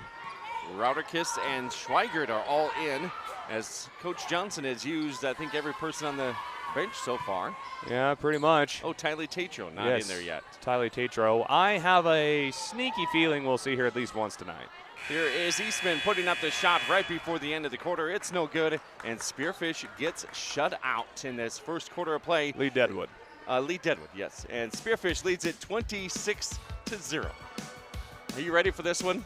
Rauderkiss and Schweigert are all in as Coach Johnson has used, I think, every person on the bench so far. Yeah, pretty much. Oh, Tylee Tatro not in there yet. Tylee Tatro. I have a sneaky feeling we'll see her at least once tonight. Here is Eastman putting up the shot right before the end of the quarter. It's no good, and Spearfish gets shut out in this first quarter of play. Lead-Deadwood. Lead-Deadwood, yes. And Spearfish leads it 26-0. Are you ready for this one?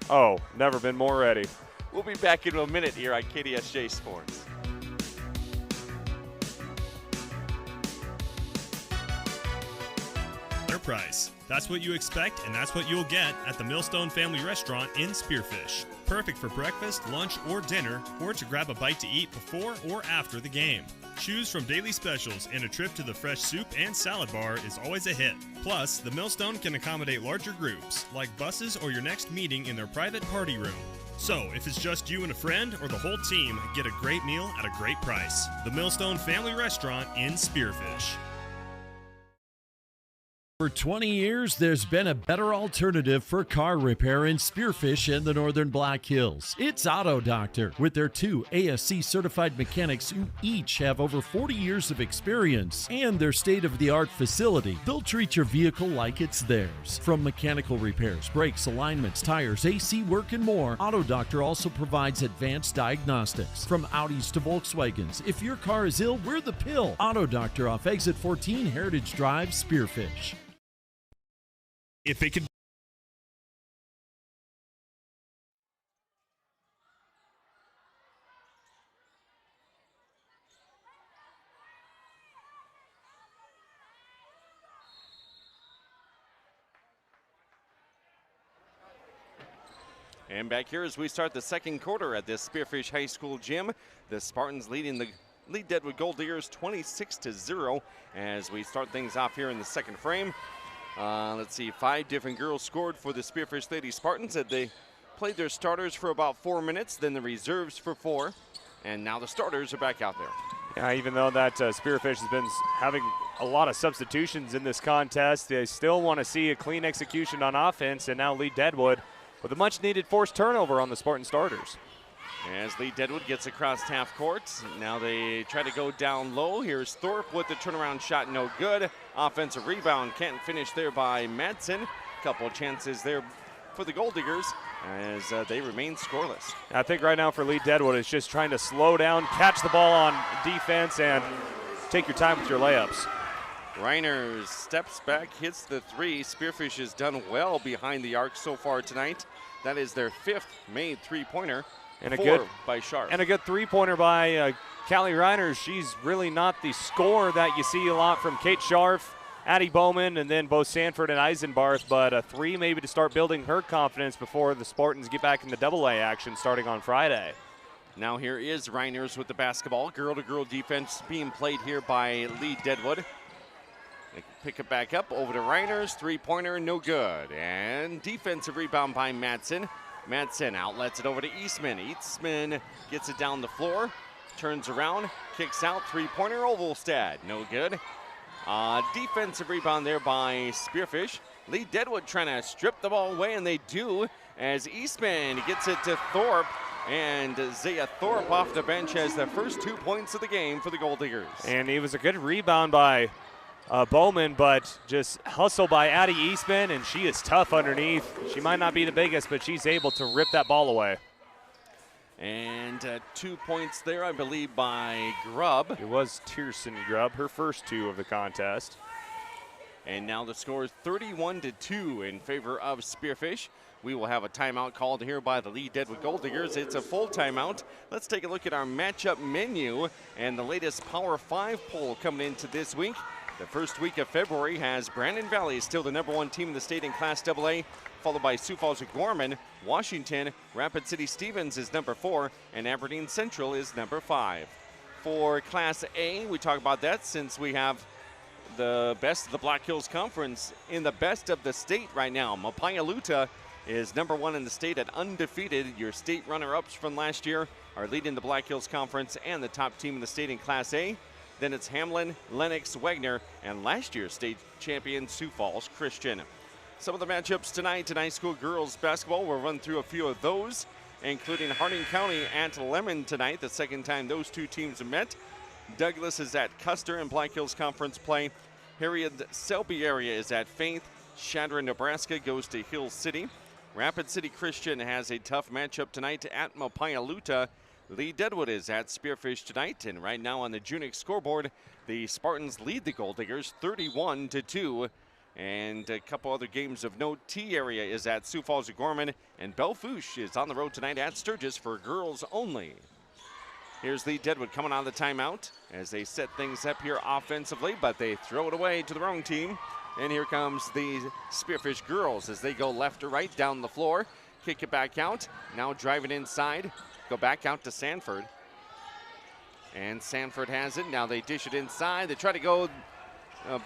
Oh, never been more ready. We'll be back in a minute here on KDSJ Sports. Price. That's what you expect, and that's what you'll get at the Millstone Family Restaurant in Spearfish. Perfect for breakfast, lunch, or dinner, or to grab a bite to eat before or after the game. Choose from daily specials, and a trip to the fresh soup and salad bar is always a hit. Plus, the Millstone can accommodate larger groups, like buses or your next meeting in their private party room. So, if it's just you and a friend or the whole team, get a great meal at a great price. The Millstone Family Restaurant in Spearfish. For 20 years, there's been a better alternative for car repair in Spearfish and the Northern Black Hills. It's Auto Doctor, with their 2 ASC-certified mechanics who each have over 40 years of experience and their state-of-the-art facility. They'll treat your vehicle like it's theirs. From mechanical repairs, brakes, alignments, tires, AC work, and more, Auto Doctor also provides advanced diagnostics. From Audis to Volkswagens, if your car is ill, we're the pill. Auto Doctor off Exit 14 Heritage Drive, Spearfish. If it could. And back here as we start the second quarter at this Spearfish High School gym, the Spartans leading the Lead-Deadwood Gold Diggers 26-0 as we start things off here in the second frame. Let's see, 5 different girls scored for the Spearfish Lady Spartans as they played their starters for about 4 minutes, then the reserves for 4, and now the starters are back out there. Yeah, even though that Spearfish has been having a lot of substitutions in this contest, they still want to see a clean execution on offense, and now Lead-Deadwood with a much-needed forced turnover on the Spartan starters. As Lead-Deadwood gets across half court, now they try to go down low. Here's Thorpe with the turnaround shot, no good. Offensive rebound, can't finish there by Madsen. Couple of chances there for the Gold Diggers as they remain scoreless. I think right now for Lead-Deadwood, it's just trying to slow down, catch the ball on defense, and take your time with your layups. Reiners steps back, hits the 3. Spearfish has done well behind the arc so far tonight. That is their 5th made three-pointer. And 4 by Sharp. And a good three-pointer by Callie Reiners. She's really not the scorer that you see a lot from Kate Scharf, Addie Bowman, and then both Sanford and Eisenbarth, but a 3 maybe to start building her confidence before the Spartans get back into AA action starting on Friday. Now here is Reiners with the basketball. Girl-to-girl defense being played here by Lead-Deadwood. They pick it back up over to Reiners. Three-pointer, no good. And defensive rebound by Madsen. Madsen outlets it over to Eastman. Eastman gets it down the floor, turns around, kicks out, three-pointer, Ovalstad, no good. Defensive rebound there by Spearfish. Lead-Deadwood trying to strip the ball away, and they do as Eastman gets it to Thorpe, and Zaya Thorpe off the bench has the first 2 points of the game for the Gold Diggers. And it was a good rebound by Bowman, but just hustle by Addie Eastman, and she is tough underneath. She might not be the biggest, but she's able to rip that ball away. And 2 points there, I believe, by Grubb. It was Tierson Grubb, her first 2 of the contest. And now the score is 31-2 in favor of Spearfish. We will have a timeout called here by the Lead-Deadwood Gold Diggers. It's a full timeout. Let's take a look at our matchup menu and the latest Power 5 poll coming into this week. The first week of February has Brandon Valley still the #1 team in the state in Class AA, followed by Sioux Falls O'Gorman, Washington, Rapid City Stevens is #4, and Aberdeen Central is #5. For Class A, we talk about that since we have the best of the Black Hills Conference in the best of the state right now. Mapaialuta is #1 in the state at undefeated. Your state runner-ups from last year are leading the Black Hills Conference and the top team in the state in Class A. Then it's Hamlin, Lennox, Wagner, and last year's state champion Sioux Falls Christian. Some of the matchups tonight in high school girls basketball, we'll run through a few of those, including Harding County at Lemon tonight, the second time those two teams have met. Douglas is at Custer in Black Hills Conference play. Harriet-Selby area is at Faith. Chadron, Nebraska goes to Hill City. Rapid City Christian has a tough matchup tonight at Mapaialuta. Lead-Deadwood is at Spearfish tonight, and right now on the Junix scoreboard, the Spartans lead the Gold Diggers 31-2. And a couple other games of note. T area is at Sioux Falls O'Gorman, and Belfouche is on the road tonight at Sturgis for girls only. Here's Lead-Deadwood coming out of the timeout as they set things up here offensively, but they throw it away to the wrong team. And here comes the Spearfish girls as they go left to right down the floor. Kick it back out, now driving inside. Go back out to Sanford. And Sanford has it. Now they dish it inside. They try to go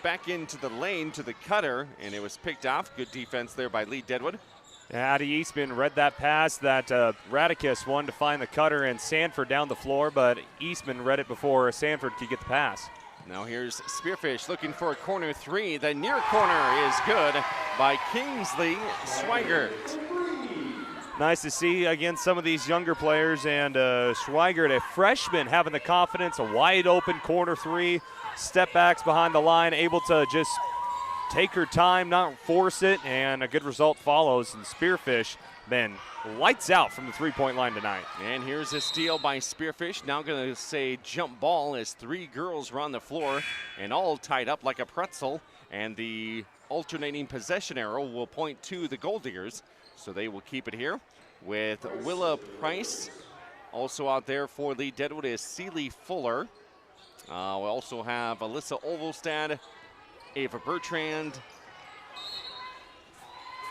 back into the lane to the cutter, and it was picked off. Good defense there by Lead-Deadwood. Addie Eastman read that pass that Radicus wanted to find the cutter and Sanford down the floor, but Eastman read it before Sanford could get the pass. Now here's Spearfish looking for a corner 3. The near corner is good by Kingsley Schweigert. Nice to see, again, some of these younger players, and Schweigert, a freshman, having the confidence, a wide open corner 3, step backs behind the line, able to just take her time, not force it, and a good result follows. And Spearfish then lights out from the three-point line tonight. And here's a steal by Spearfish. Now going to say jump ball as 3 girls are on the floor and all tied up like a pretzel. And the alternating possession arrow will point to the Gold Diggers. So they will keep it here with Willa Price. Also out there for Lead-Deadwood is Celie Fuller. We also have Alyssa Ovalstad, Ava Bertrand,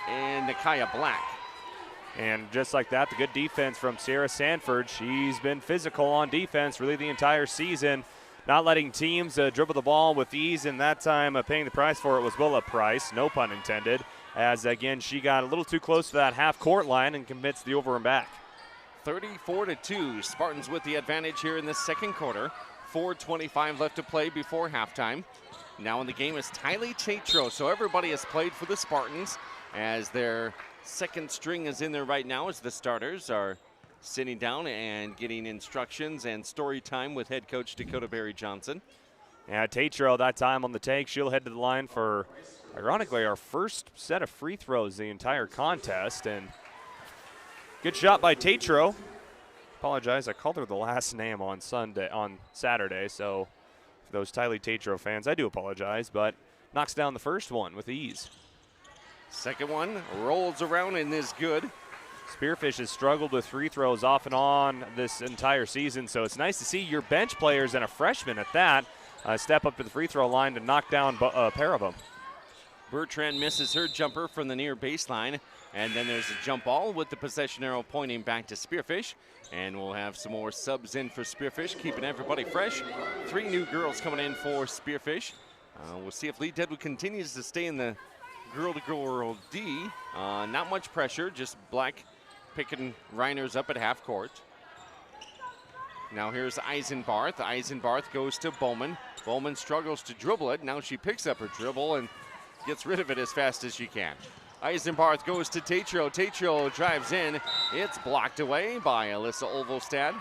and Nakaya Black. And just like that, the good defense from Sarah Sanford. She's been physical on defense really the entire season, not letting teams dribble the ball with ease, and that time paying the price for it was Willa Price, no pun intended. as, again, she got a little too close to that half-court line and commits the over and back. 34-2, Spartans with the advantage here in the second quarter. 4:25 left to play before halftime. Now in the game is Tylee Tatro, so everybody has played for the Spartans as their second string is in there right now as the starters are sitting down and getting instructions and story time with head coach Dakota Berry Johnson. Yeah, Tatro that time on the take. She'll head to the line for, ironically, our first set of free throws the entire contest. And good shot by Tatro. Apologize, I called her the last name on Saturday, so for those Tylee Tatro fans, I do apologize, but knocks down the first one with ease. Second one rolls around and is good. Spearfish has struggled with free throws off and on this entire season, so it's nice to see your bench players and a freshman at that step up to the free throw line to knock down a pair of them. Bertrand misses her jumper from the near baseline, and then there's a jump ball with the possession arrow pointing back to Spearfish. And we'll have some more subs in for Spearfish, keeping everybody fresh. 3 new girls coming in for Spearfish. We'll see if Lead-Deadwood continues to stay in the girl-to-girl D. Not much pressure, just Black picking Reiners up at half court. Now here's Eisenbarth. Eisenbarth goes to Bowman. Bowman struggles to dribble it. Now she picks up her dribble and gets rid of it as fast as she can. Eisenbarth goes to Tatro. Tatro drives in. It's blocked away by Alyssa Olvelstad.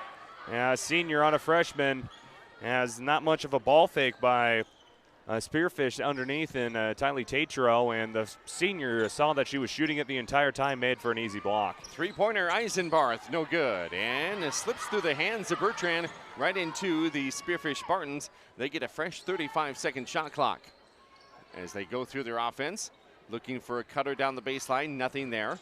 Yeah, senior on a freshman. Has not much of a ball fake by Spearfish underneath in Tylee Tatro, and the senior saw that she was shooting it the entire time, made for an easy block. Three-pointer Eisenbarth, no good. And it slips through the hands of Bertrand right into the Spearfish Spartans. They get a fresh 35-second shot clock as they go through their offense. Looking for a cutter down the baseline, nothing there.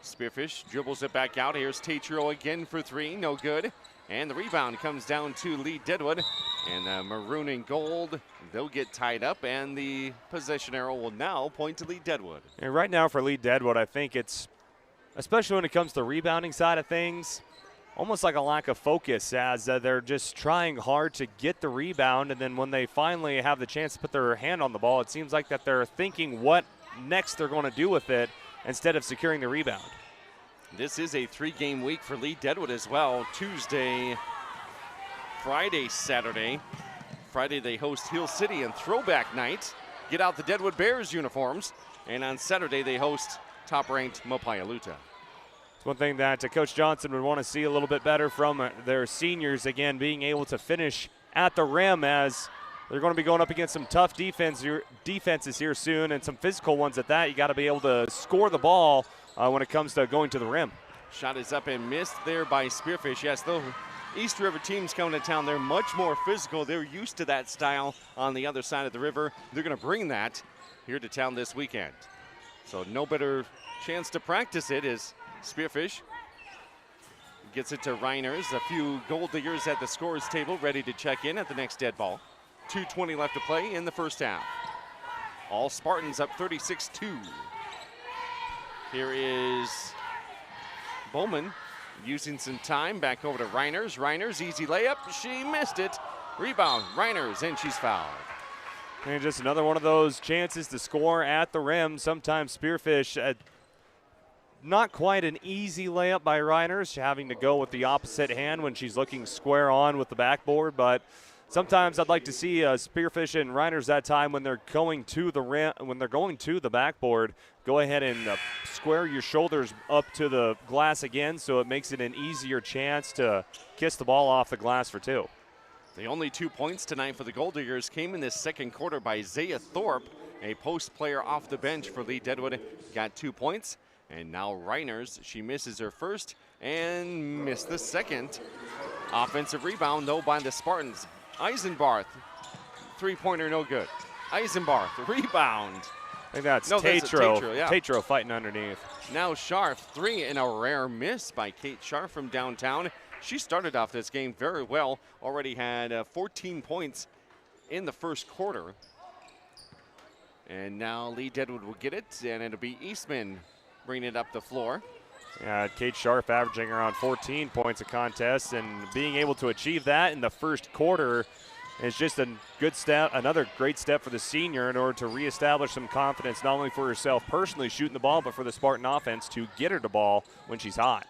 Spearfish dribbles it back out. Here's Tatro again for 3, no good. And the rebound comes down to Lead-Deadwood. And maroon and gold, they'll get tied up, and the possession arrow will now point to Lead-Deadwood. And right now for Lead-Deadwood, I think it's, especially when it comes to the rebounding side of things, almost like a lack of focus, as they're just trying hard to get the rebound, and then when they finally have the chance to put their hand on the ball, it seems like that they're thinking what next they're going to do with it instead of securing the rebound. This is a 3-game week for Lead-Deadwood as well. Tuesday, Friday, Saturday. Friday they host Hill City and Throwback Night. Get out the Deadwood Bears uniforms. And on Saturday they host top-ranked Mopaialuta. It's one thing that Coach Johnson would want to see a little bit better from their seniors, again, being able to finish at the rim, as they're going to be going up against some tough defenses here soon, and some physical ones at that. You got to be able to score the ball when it comes to going to the rim. Shot is up and missed there by Spearfish. Yes, though East River teams coming to town, they're much more physical. They're used to that style on the other side of the river. They're going to bring that here to town this weekend. So no better chance to practice it is Spearfish. Gets it to Reiners. A few gold diggers at the scorer's table ready to check in at the next dead ball. 2:20 left to play in the first half. All Spartans up 36-2. Here is Bowman using some time. Back over to Reiners. Reiners, easy layup. She missed it. Rebound, Reiners, and she's fouled. And just another one of those chances to score at the rim. Sometimes Spearfish, not quite an easy layup by Reiners, having to go with the opposite hand when she's looking square on with the backboard, but sometimes I'd like to see Spearfish and Reiners that time when they're going to the rim, when they're going to the backboard, go ahead and square your shoulders up to the glass again, so it makes it an easier chance to kiss the ball off the glass for 2. The only 2 points tonight for the Gold Diggers came in this second quarter by Zaya Thorpe, a post player off the bench for Lead-Deadwood, got 2 points. And now Reiners, she misses her first and missed the second. Offensive rebound, though, by the Spartans. Eisenbarth, three-pointer, no good. Eisenbarth, rebound. I think that's Tatro. Tatro, yeah. Tatro fighting underneath. Now Scharf, 3, and a rare miss by Kate Scharf from downtown. She started off this game very well, already had 14 points in the first quarter. And now Lead-Deadwood will get it, and it'll be Eastman bringing it up the floor. Yeah, Kate Scharf averaging around 14 points a contest, and being able to achieve that in the first quarter It's just a good step, another great step for the senior in order to reestablish some confidence, not only for herself personally shooting the ball, but for the Spartan offense to get her the ball when she's hot.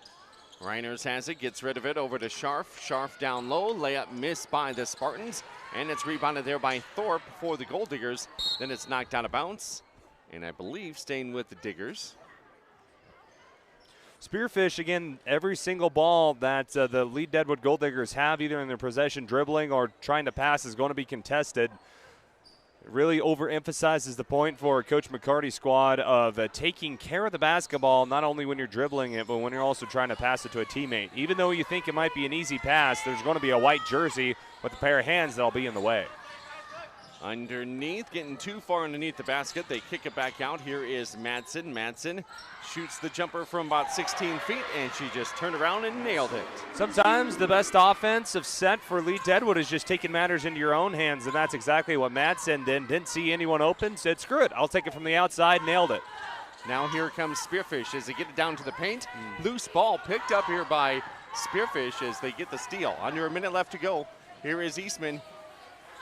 Reiners has it, gets rid of it over to Scharf. Scharf down low, layup missed by the Spartans, and it's rebounded there by Thorpe for the Gold Diggers. Then it's knocked out of bounds, and I believe staying with the Diggers. Spearfish, again, every single ball that the Lead-Deadwood Gold Diggers have, either in their possession dribbling or trying to pass, is going to be contested. It really overemphasizes the point for Coach McCarty's squad of taking care of the basketball, not only when you're dribbling it, but when you're also trying to pass it to a teammate. Even though you think it might be an easy pass, there's going to be a white jersey with a pair of hands that'll be in the way. Underneath, getting too far underneath the basket. They kick it back out. Here is Madsen. Madsen shoots the jumper from about 16 feet, and she just turned around and nailed it. Sometimes the best offensive set for Lead-Deadwood is just taking matters into your own hands, and that's exactly what Madsen did. Didn't see anyone open, said, screw it, I'll take it from the outside, nailed it. Now here comes Spearfish as they get it down to the paint. Loose ball picked up here by Spearfish as they get the steal. Under a minute left to go. Here is Eastman.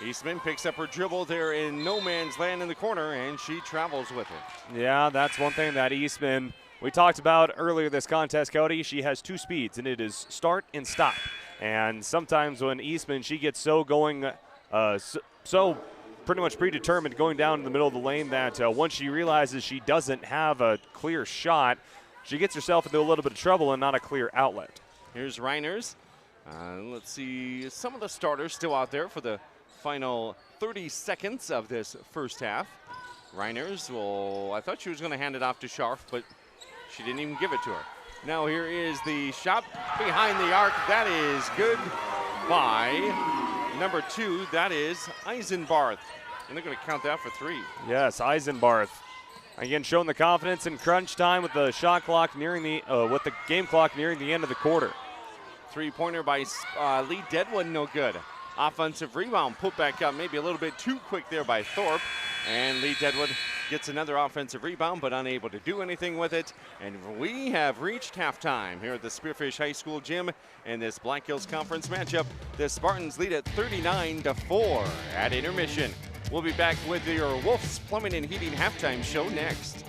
Eastman picks up her dribble there in no man's land in the corner, and she travels with it. Yeah, that's one thing that Eastman, we talked about earlier this contest, Cody. She has two speeds, and it is start and stop. And sometimes when Eastman, she gets so going, so pretty much predetermined going down in the middle of the lane that once she realizes she doesn't have a clear shot, she gets herself into a little bit of trouble and not a clear outlet. Here's Reiners. Let's see, some of the starters still out there for the final 30 seconds of this first half. Reiners, well, I thought she was going to hand it off to Scharf, but she didn't even give it to her. Now here is the shot behind the arc. That is good by number 2. That is Eisenbarth. And they're going to count that for 3. Yes, Eisenbarth. Again, showing the confidence in crunch time with the shot clock nearing the, with the game clock nearing the end of the quarter. Three-pointer by Lead-Deadwood, no good. Offensive rebound put back up, maybe a little bit too quick there by Thorpe. And Lead-Deadwood gets another offensive rebound, but unable to do anything with it. And we have reached halftime here at the Spearfish High School gym in this Black Hills Conference matchup. The Spartans lead at 39-4 at intermission. We'll be back with your Wolf's Plumbing and Heating halftime show next.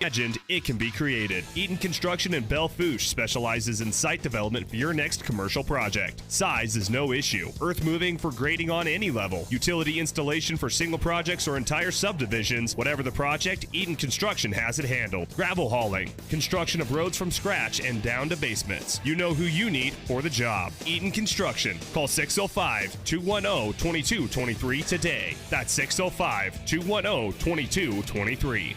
Imagined, it can be created. Eaton Construction in Belle-Fourche specializes in site development for your next commercial project. Size is no issue. Earth moving for grading on any level. Utility installation for single projects or entire subdivisions. Whatever the project, Eaton Construction has it handled. Gravel hauling. Construction of roads from scratch and down to basements. You know who you need for the job. Eaton Construction. Call 605-210-2223 today. That's 605-210-2223.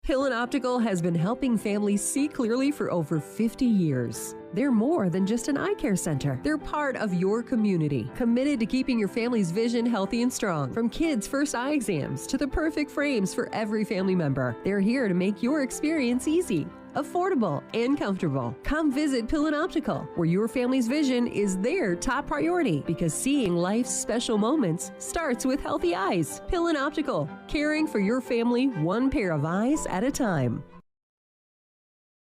Pillen Optical has been helping families see clearly for over 50 years. They're more than just an eye care center. They're part of your community, committed to keeping your family's vision healthy and strong. From kids' first eye exams to the perfect frames for every family member, they're here to make your experience easy, affordable, and comfortable. Come visit Pillen Optical, where your family's vision is their top priority, because seeing life's special moments starts with healthy eyes. Pillen Optical, caring for your family one pair of eyes at a time.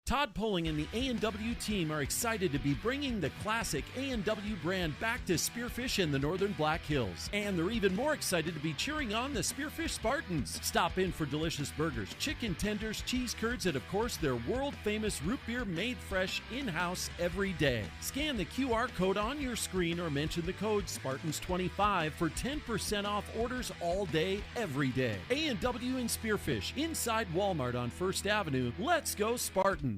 Todd Poling and the A&W team are excited to be bringing the classic A&W brand back to Spearfish in the Northern Black Hills. And they're even more excited to be cheering on the Spearfish Spartans. Stop in for delicious burgers, chicken tenders, cheese curds, and of course their world-famous root beer made fresh in-house every day. Scan the QR code on your screen or mention the code Spartans25 for 10% off orders all day, every day. A&W in Spearfish, inside Walmart on 1st Avenue. Let's go Spartans!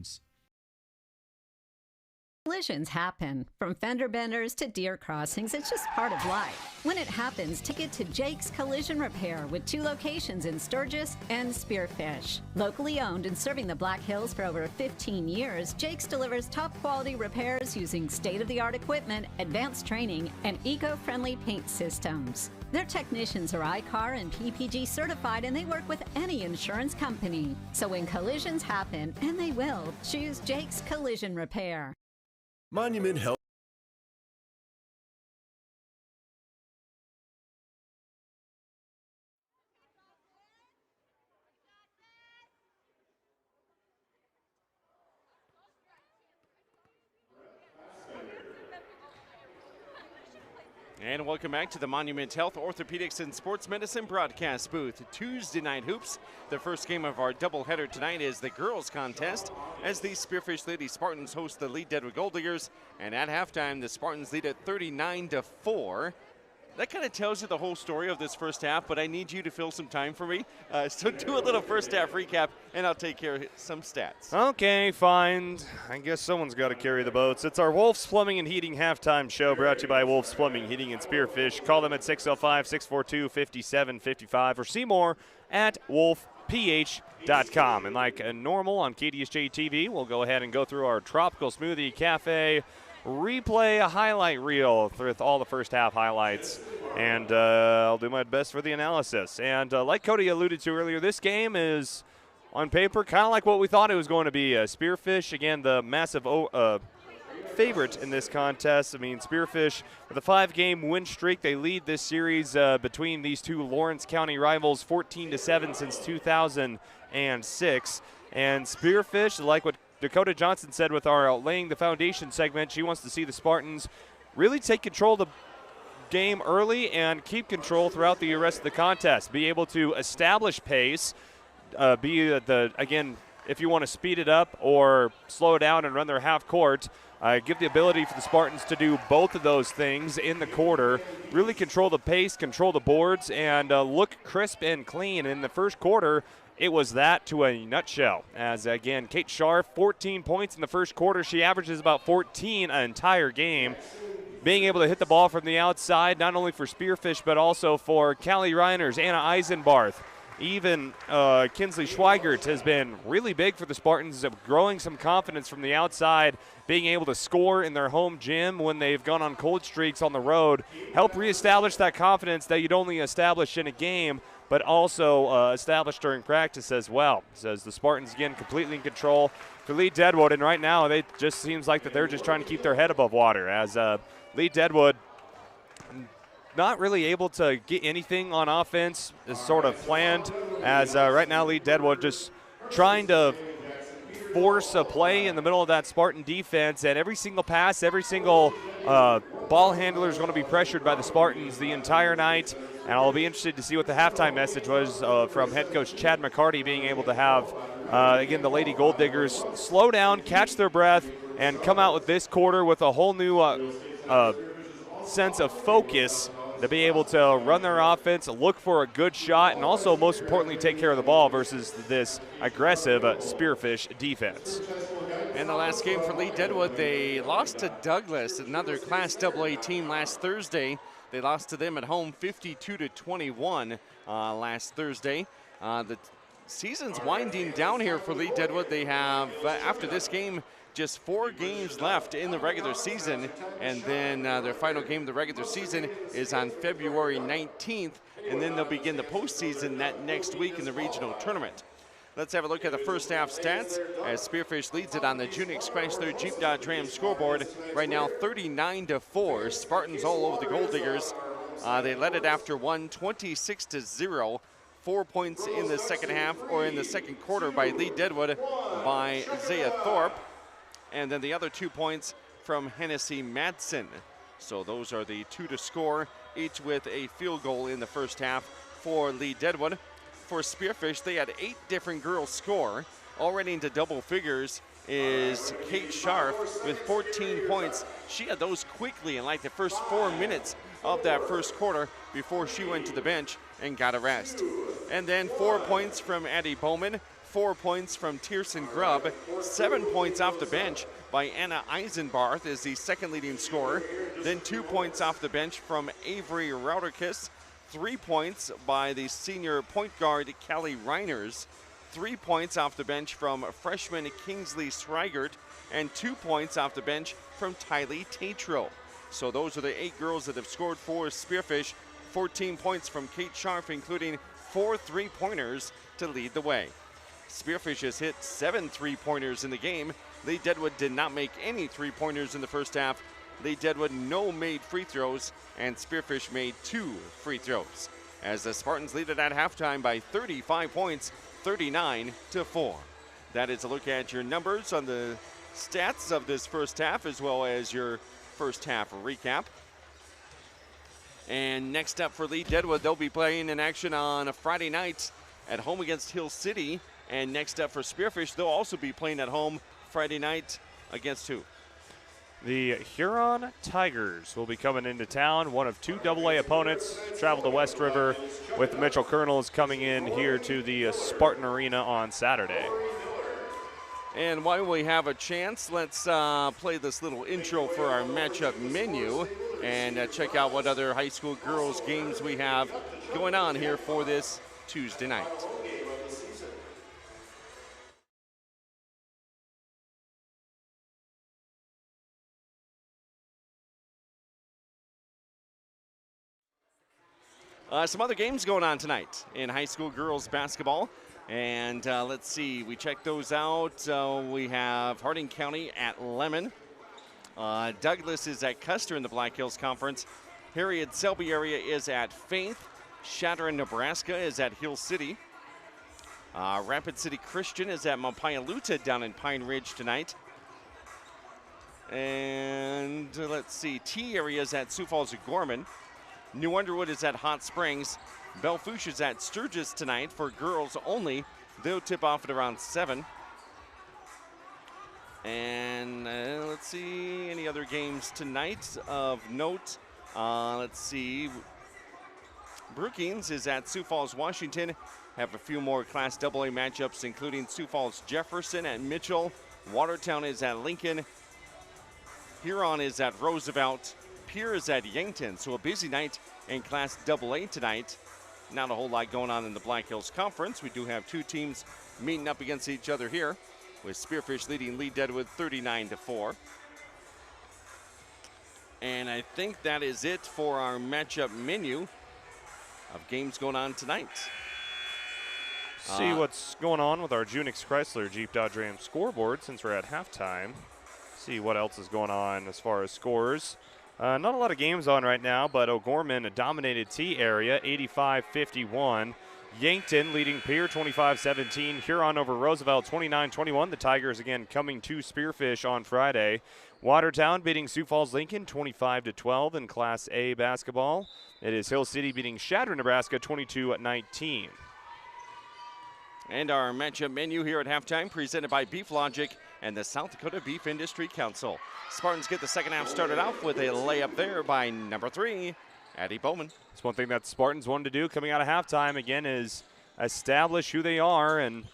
Collisions happen. From fender benders to deer crossings, it's just part of life. When it happens, take it to Jake's Collision Repair with 2 locations in Sturgis and Spearfish. Locally owned and serving the Black Hills for over 15 years, Jake's delivers top quality repairs using state-of-the-art equipment, advanced training, and eco-friendly paint systems. Their technicians are ICAR and PPG certified, and they work with any insurance company. So when collisions happen, and they will, choose Jake's Collision Repair. Monument Health. And welcome back to the Monument Health Orthopedics and Sports Medicine broadcast booth. Tuesday night hoops. The first game of our doubleheader tonight is the girls contest as the Spearfish Lady Spartans host the Lead-Deadwood Gold Diggers. And at halftime, the Spartans lead at 39-4. That kind of tells you the whole story of this first half, but I need you to fill some time for me. So do a little first half recap, and I'll take care of some stats. Okay, fine. I guess someone's got to carry the boats. It's our Wolf's Plumbing and Heating halftime show brought to you by Wolf's Plumbing, Heating, and Spearfish. Call them at 605-642-5755 or see more at wolfph.com. And like normal on KDSJ-TV, we'll go ahead and go through our Tropical Smoothie Cafe replay a highlight reel with all the first half highlights, and I'll do my best for the analysis. And like Cody alluded to earlier, this game is on paper kind of like what we thought it was going to be. Spearfish, again, the massive favorite in this contest. I mean, Spearfish with a 5-game win streak, they lead this series between these two Lawrence County rivals 14-7 since 2006. And Spearfish, like what Dakota Johnson said with our Laying the Foundation segment, she wants to see the Spartans really take control of the game early and keep control throughout the rest of the contest. Be able to establish pace, again, if you want to speed it up or slow it down and run their half court, give the ability for the Spartans to do both of those things in the quarter, really control the pace, control the boards, and look crisp and clean. In the first quarter, it was that to a nutshell. As, again, Kate Scharf, 14 points in the first quarter. She averages about 14 an entire game. Being able to hit the ball from the outside, not only for Spearfish, but also for Callie Reiners, Anna Eisenbarth. Even Kinsley Schweigert has been really big for the Spartans, growing some confidence from the outside, being able to score in their home gym when they've gone on cold streaks on the road. Help reestablish that confidence that you'd only establish in a game, but also established during practice as well. Says the Spartans, again, completely in control for Lead-Deadwood, and right now they just seems like that they're just trying to keep their head above water, as Lead-Deadwood not really able to get anything on offense is sort of planned, as right now Lead-Deadwood just trying to force a play in the middle of that Spartan defense, and every single pass, every single ball handler is going to be pressured by the Spartans the entire night. And I'll be interested to see what the halftime message was from head coach Chad McCarty, being able to have, again, the Lady Gold Diggers slow down, catch their breath, and come out with this quarter with a whole new sense of focus to be able to run their offense, look for a good shot, and also, most importantly, take care of the ball versus this aggressive Spearfish defense. And the last game for Lead-Deadwood, they lost to Douglas, another Class AA team, last Thursday. They lost to them at home 52-21 last Thursday. The season's winding down here for Lead-Deadwood. They have, after this game, just 4 games left in the regular season, and then their final game of the regular season is on February 19th, and then they'll begin the postseason that next week in the regional tournament. Let's have a look at the first half stats as Spearfish leads it on the Junix Chrysler Jeep Dodge Ram scoreboard. Right now 39-4. Spartans all over the Gold Diggers. They led it after one, 26-0. 4 points in the second half, or in the second quarter, by Lead-Deadwood by Zaya Thorpe. And then the other 2 points from Hennessy Madsen. So those are the 2 to score, each with a field goal in the first half for Lead-Deadwood. For Spearfish, they had 8 different girls score. Already into double figures is Kate Scharf with 14 points. She had those quickly in like the first 4 minutes of that first quarter before she went to the bench and got a rest. And then 4 points from Addie Bowman, 4 points from Tierson Grubb, 7 points off the bench by Anna Eisenbarth is the second leading scorer. Then 2 points off the bench from Avery Rauterkiss, 3 points by the senior point guard Callie Reiners, 3 points off the bench from freshman Kingsley Schweigert, and 2 points off the bench from Tylee Tatro. So those are the 8 girls that have scored for Spearfish. 14 points from Kate Scharf, including 4 3-pointers to lead the way. Spearfish has hit 7 3-pointers in the game. Lead-Deadwood did not make any 3-pointers in the first half. Lead-Deadwood no made free throws, and Spearfish made 2 free throws. As the Spartans lead it at halftime by 35 points, 39-4. That is a look at your numbers on the stats of this first half, as well as your first half recap. And next up for Lead-Deadwood, they'll be playing in action on a Friday night at home against Hill City. And next up for Spearfish, they'll also be playing at home Friday night against who? The Huron Tigers will be coming into town. One of two AA opponents travel to West River, with the Mitchell Colonels coming in here to the Spartan Arena on Saturday. And while we have a chance, let's play this little intro for our matchup menu and check out what other high school girls games we have going on here for this Tuesday night. Some other games going on tonight in high school girls basketball. And let's see, we check those out. We have Harding County at Lemon. Douglas is at Custer in the Black Hills Conference. Harriet Selby area is at Faith. Shattern, Nebraska is at Hill City. Rapid City Christian is at Mapayalluta down in Pine Ridge tonight. And let's see, T area is at Sioux Falls at Gorman. New Underwood is at Hot Springs. Belfouche is at Sturgis tonight for girls only. They'll tip off at around 7. And let's see, any other games tonight of note. Let's see. Brookings is at Sioux Falls, Washington. Have a few more Class AA matchups, including Sioux Falls Jefferson at Mitchell. Watertown is at Lincoln. Huron is at Roosevelt. Pierre is at Yankton. So a busy night in Class AA tonight. Not a whole lot going on in the Black Hills Conference. We do have two teams meeting up against each other here, with Spearfish leading Lead-Deadwood 39-4. And I think that is it for our matchup menu of games going on tonight. See what's going on with our Junix Chrysler Jeep Dodge Ram scoreboard since we're at halftime. See what else is going on as far as scores. Not a lot of games on right now, but O'Gorman dominated T area, 85-51. Yankton leading Pierre, 25-17. Huron over Roosevelt, 29-21. The Tigers again coming to Spearfish on Friday. Watertown beating Sioux Falls Lincoln, 25-12 in Class A basketball. It is Hill City beating Shatter, Nebraska, 22-19. And our matchup menu here at halftime, presented by Beef Logic and the South Dakota Beef Industry Council. Spartans get the second half started off with a layup there by number 3, Addie Bowman. It's one thing that Spartans wanted to do coming out of halftime, again, is establish who they are and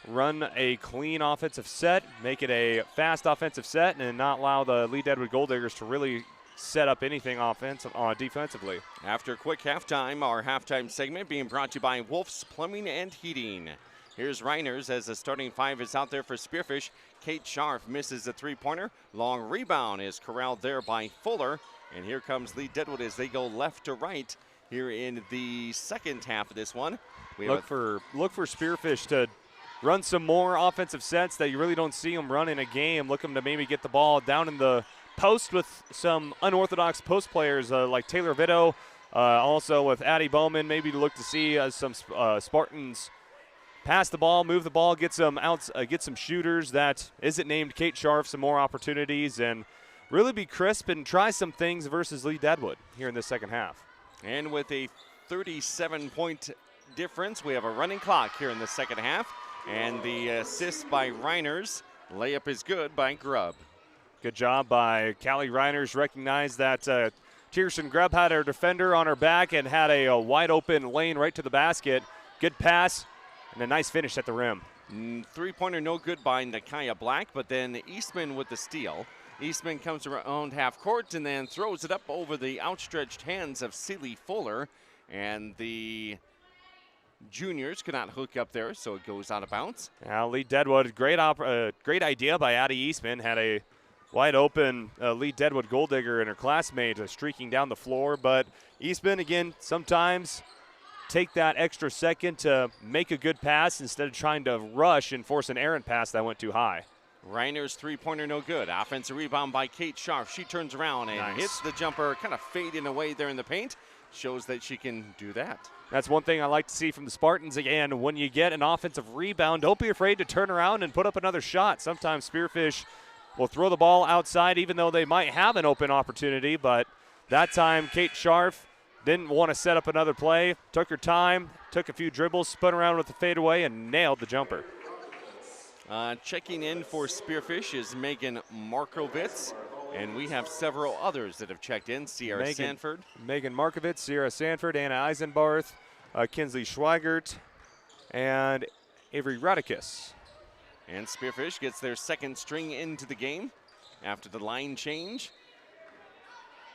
run a clean offensive set, make it a fast offensive set, and not allow the Lead-Deadwood Gold Diggers to really set up anything defensively. After a quick halftime, our halftime segment being brought to you by Wolf's Plumbing and Heating. Here's Reiners as the starting 5 is out there for Spearfish. Kate Scharf misses a three-pointer. Long rebound is corralled there by Fuller. And here comes Lead-Deadwood as they go left to right here in the second half of this one. Look for Spearfish to run some more offensive sets that you really don't see them run in a game. Look them to maybe get the ball down in the post with some unorthodox post players like Taylor Vitto. Also with Addie Bowman, maybe to look to see some Spartans pass the ball, move the ball, get some shooters that isn't named Kate Scharf, some more opportunities, and really be crisp and try some things versus Lead-Deadwood here in the second half. And with a 37-point difference, we have a running clock here in the second half. And the assist by Reiners. Layup is good by Grubb. Good job by Callie Reiners. Recognized that Tierson Grubb had her defender on her back and had a wide open lane right to the basket. Good pass and a nice finish at the rim. Three-pointer no good by Nakaya Black, but then Eastman with the steal. Eastman comes around half court and then throws it up over the outstretched hands of Celie Fuller. And the juniors could not hook up there, so it goes out of bounds. Now Lead-Deadwood, great idea by Addie Eastman. Had a wide open Lead-Deadwood goal digger and her classmate streaking down the floor. But Eastman, again, sometimes take that extra second to make a good pass instead of trying to rush and force an errant pass that went too high. Reiner's three-pointer no good. Offensive rebound by Kate Scharf. She turns around and hits the jumper, kind of fading away there in the paint. Shows that she can do that. That's one thing I like to see from the Spartans. Again, when you get an offensive rebound, don't be afraid to turn around and put up another shot. Sometimes Spearfish will throw the ball outside even though they might have an open opportunity, but That time, Kate Scharf didn't want to set up another play, took her time, took a few dribbles, spun around with the fadeaway, and nailed the jumper. Checking in for Spearfish is Megan Markovitz, and we have several others that have checked in. Sierra Sanford. Megan Markovitz, Sierra Sanford, Anna Eisenbarth, Kinsley Schweigert, and Avery Radicus. And Spearfish gets their second string into the game after the line change.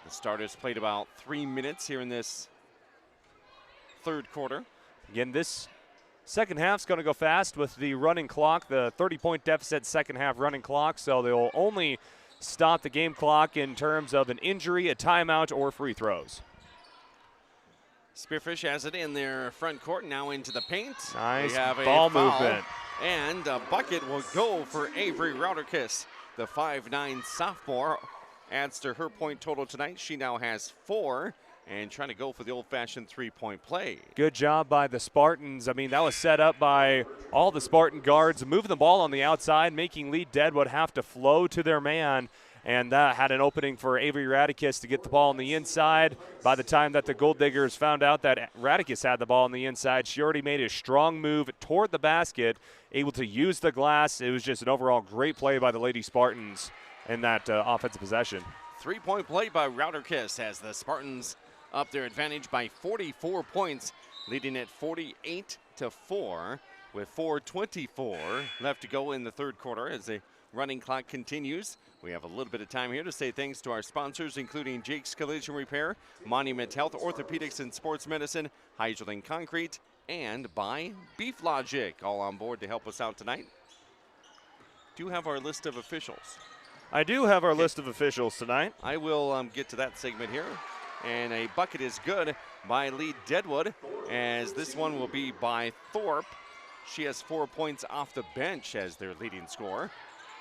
The starters played about 3 minutes here in this third quarter. Again, this second half's going to go fast with the running clock, the 30-point deficit second half running clock, so they'll only stop the game clock in terms of an injury, a timeout, or free throws. Spearfish has it in their front court, now into the paint. Nice we have ball a foul, movement. And a bucket will go for Avery Rauderkiss. The 5'9" sophomore adds to her point total tonight. She now has 4 and trying to go for the old-fashioned three-point play. Good job by the Spartans. I mean, that was set up by all the Spartan guards, moving the ball on the outside, making Lead-Deadwood have to flow to their man. And that had an opening for Avery Radicus to get the ball on the inside. By the time that the Gold Diggers found out that Radicus had the ball on the inside, she already made a strong move toward the basket, able to use the glass. It was just an overall great play by the Lady Spartans in that offensive possession. Three-point play by Rauderkiss as the Spartans up their advantage by 44 points, leading at 48-4 with 4:24 left to go in the third quarter as the running clock continues. We have a little bit of time here to say thanks to our sponsors, including Jake's Collision Repair, Monument Health, Orthopedics and Sports Medicine, Heiserling Concrete, and by Beef Logic, all on board to help us out tonight. Do you have our list of officials? I do have our list of officials tonight. I will get to that segment here. And a bucket is good by Lead-Deadwood, as this one will be by Thorpe. She has 4 points off the bench as their leading scorer.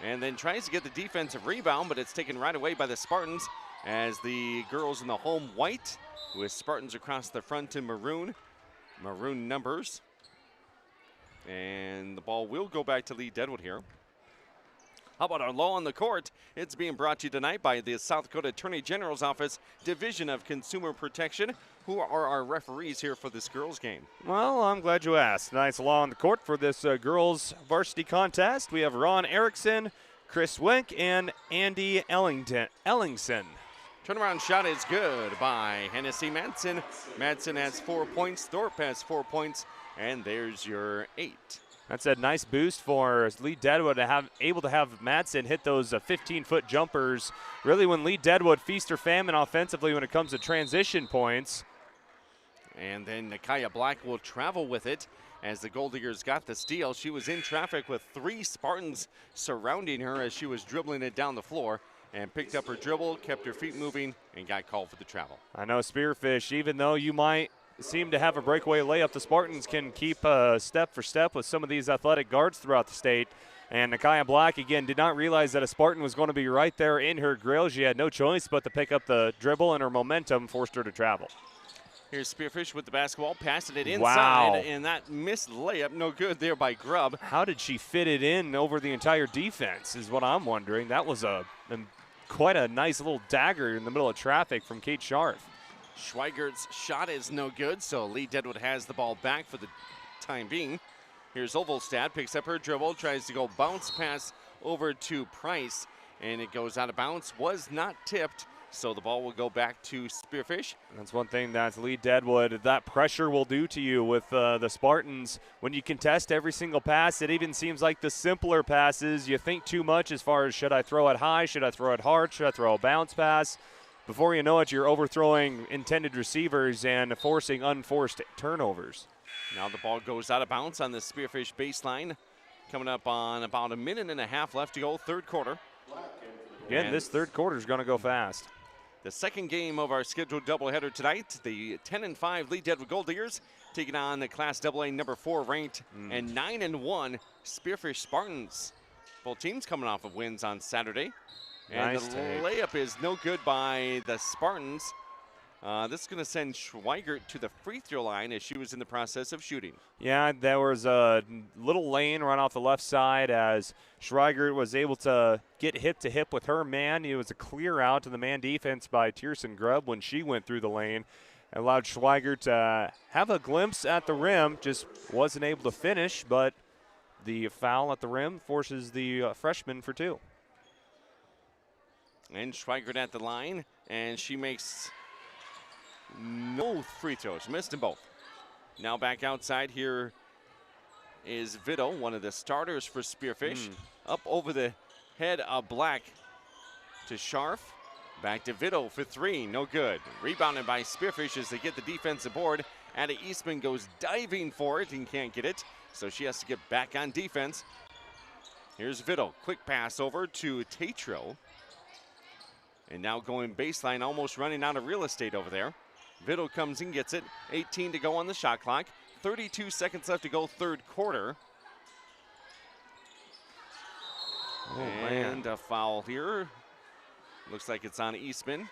And then tries to get the defensive rebound, but it's taken right away by the Spartans as the girls in the home white with Spartans across the front in maroon numbers. And the ball will go back to Lead-Deadwood here. How about our law on the court? It's being brought to you tonight by the South Dakota Attorney General's Office, Division of Consumer Protection, who are our referees here for this girls' game. Well, I'm glad you asked. Nice law on the court for this girls' varsity contest. We have Ron Erickson, Chris Wenck, and Andy Ellingson. Turnaround shot is good by Hennessy Madsen. Madsen has 4 points, Thorpe has 4 points, and there's your 8. That's a nice boost for Lead-Deadwood to have able to have Madsen hit those 15-foot jumpers. Really, when Lead-Deadwood feast or famine offensively when it comes to transition points. And then Nakaya Black will travel with it as the Gold Diggers got the steal. She was in traffic with 3 Spartans surrounding her as she was dribbling it down the floor and picked up her dribble, kept her feet moving, and got called for the travel. I know Spearfish, even though you might seem to have a breakaway layup, the Spartans can keep step for step with some of these athletic guards throughout the state. And Nakaya Black, again, did not realize that a Spartan was going to be right there in her grill. She had no choice but to pick up the dribble, and her momentum forced her to travel. Here's Spearfish with the basketball, passing it inside, wow. And that missed layup, no good there by Grubb. How did she fit it in over the entire defense is what I'm wondering. That was quite a nice little dagger in the middle of traffic from Kate Scharf. Schweigert's shot is no good, so Lead-Deadwood has the ball back for the time being. Here's Ovalstad, picks up her dribble, tries to go bounce pass over to Price, and it goes out of bounds, was not tipped, so the ball will go back to Spearfish. That's one thing that Lead-Deadwood, that pressure will do to you with the Spartans. When you contest every single pass, it even seems like the simpler passes, you think too much as far as should I throw it high, should I throw it hard, should I throw a bounce pass? Before you know it, you're overthrowing intended receivers and forcing unforced turnovers. Now the ball goes out of bounds on the Spearfish baseline. Coming up on about 1.5 minutes left to go, third quarter. Again, and this third quarter is going to go fast. The second game of our scheduled doubleheader tonight, the 10-5 Lead-Deadwood Gold Diggers taking on the Class AA number 4 ranked and 9-1 Spearfish Spartans. Both teams coming off of wins on Saturday. And nice the take. layup is no good by the Spartans. This is going to send Schweigert to the free throw line as she was in the process of shooting. Yeah, there was a little lane run off the left side as Schweigert was able to get hip to hip with her man. It was a clear out to the man defense by Tierson Grubb when she went through the lane. Allowed Schweigert to have a glimpse at the rim, just wasn't able to finish, but the foul at the rim forces the freshman for 2. And Schweigert at the line, and she makes no free throws, missed them both. Now back outside here is Vito, one of the starters for Spearfish. Up over the head of Black to Scharf. Back to Vito for 3, no good. Rebounded by Spearfish as they get the defensive board. Ada Eastman goes diving for it and can't get it, so she has to get back on defense. Here's Vito, quick pass over to Tatro. And now going baseline, almost running out of real estate over there. Vito comes and gets it, 18 to go on the shot clock. 32 seconds left to go, third quarter. And a foul here. Looks like it's on Eastman.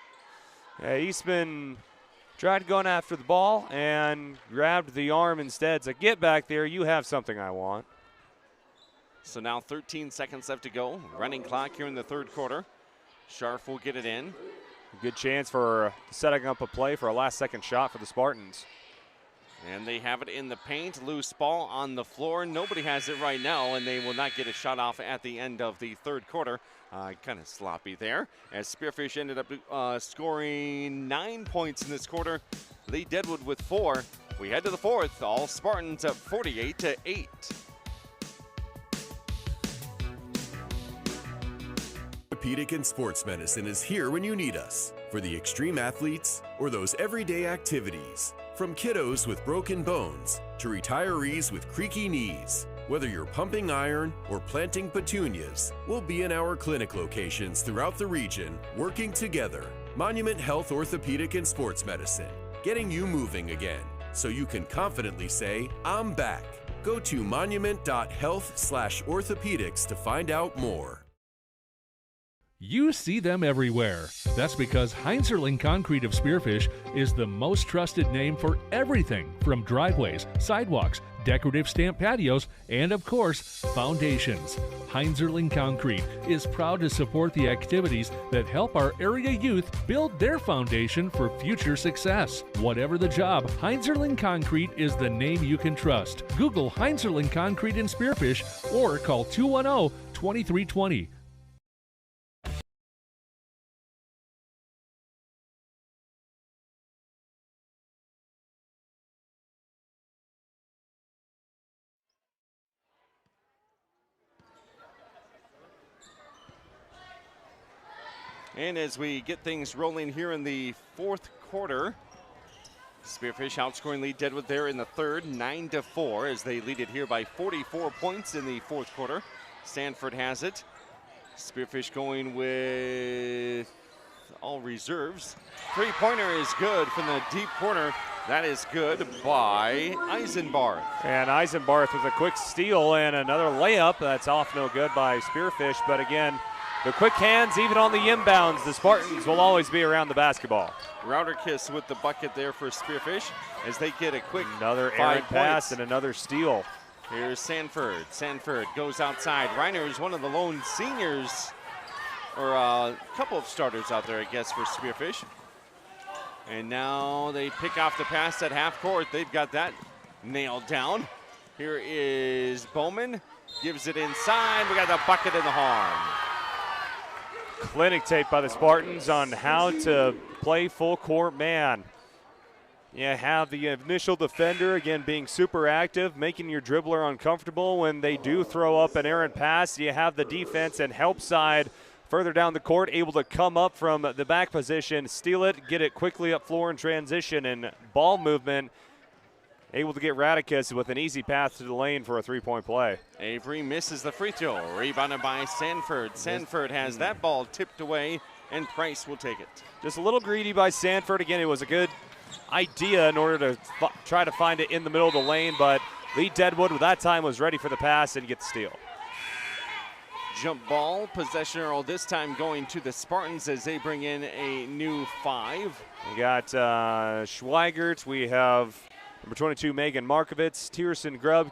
Yeah, Eastman tried going after the ball and grabbed the arm instead. So get back there. You have something I want. So now 13 seconds left to go. Running clock here in the third quarter. Scharf will get it in. Good chance for setting up a play for a last-second shot for the Spartans. And they have it in the paint. Loose ball on the floor. Nobody has it right now, and they will not get a shot off at the end of the third quarter. Kind of sloppy there, as Spearfish ended up scoring 9 points in this quarter. Lead-Deadwood with 4. We head to the fourth. All Spartans up 48-8. Orthopedic and Sports Medicine is here when you need us for the extreme athletes or those everyday activities. From kiddos with broken bones to retirees with creaky knees. Whether you're pumping iron or planting petunias, we'll be in our clinic locations throughout the region working together. Monument Health Orthopedic and Sports Medicine, getting you moving again so you can confidently say, I'm back. Go to monument.health/orthopedics to find out more. You see them everywhere. That's because Heinzerling Concrete of Spearfish is the most trusted name for everything from driveways, sidewalks, decorative stamp patios, and of course, foundations. Heinzerling Concrete is proud to support the activities that help our area youth build their foundation for future success. Whatever the job, Heinzerling Concrete is the name you can trust. Google Heinzerling Concrete in Spearfish or call 210-2320. And as we get things rolling here in the fourth quarter, Spearfish outscoring Lead-Deadwood there in the third, 9-4, as they lead it here by 44 points in the fourth quarter. Sanford has it. Spearfish going with all reserves. Three-pointer is good from the deep corner. That is good by Eisenbarth. And Eisenbarth with a quick steal and another layup. That's off no good by Spearfish, but again, the quick hands, even on the inbounds, the Spartans will always be around the basketball. Routerkiss with the bucket there for Spearfish as they get a quick another errant pass and another steal. Here's Sanford. Sanford goes outside. Reiner is one of the lone seniors, or a couple of starters out there, I guess, for Spearfish. And now they pick off the pass at half court. They've got that nailed down. Here is Bowman. Gives it inside. We got the bucket in the horn. Clinic tape by the Spartans on how to play full court man. You have the initial defender, again, being super active, making your dribbler uncomfortable when they do throw up an errant pass. You have the defense and help side further down the court, able to come up from the back position, steal it, get it quickly up floor in transition and ball movement. Able to get Radicus with an easy path to the lane for a three-point play. Avery misses the free throw. Rebounded by Sanford. Sanford has that ball tipped away, and Price will take it. Just a little greedy by Sanford. Again, it was a good idea in order to try to find it in the middle of the lane, but Lead-Deadwood with that time was ready for the pass and get the steal. jump ball. Possession arrow this time going to the Spartans as they bring in a new 5. We got Schweigert. We have number 22, Megan Markovitz, Tierson Grubb,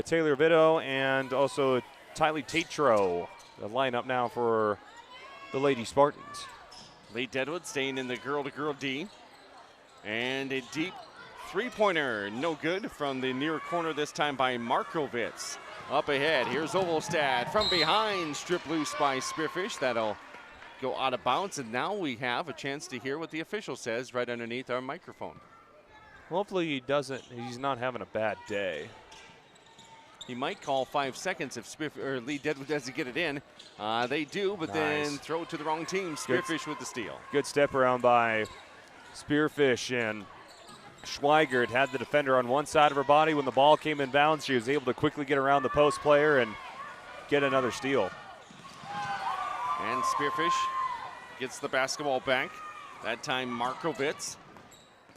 Taylor Vito, and also Tylee Tatro. The lineup now for the Lady Spartans. Lead-Deadwood staying in the girl-to-girl D. And a deep three-pointer, no good from the near corner this time by Markovitz. Up ahead, here's Ovalstad from behind, stripped loose by Spearfish. That'll go out of bounds, and now we have a chance to hear what the official says right underneath our microphone. Hopefully he's not having a bad day. He might call 5 seconds if Lead-Deadwood doesn't get it in. They do, but then throw it to the wrong team. Spearfish with the steal. Good step around by Spearfish, and Schweigert had the defender on one side of her body. When the ball came in bounds, she was able to quickly get around the post player and get another steal. And Spearfish gets the basketball back. That time Markovitz.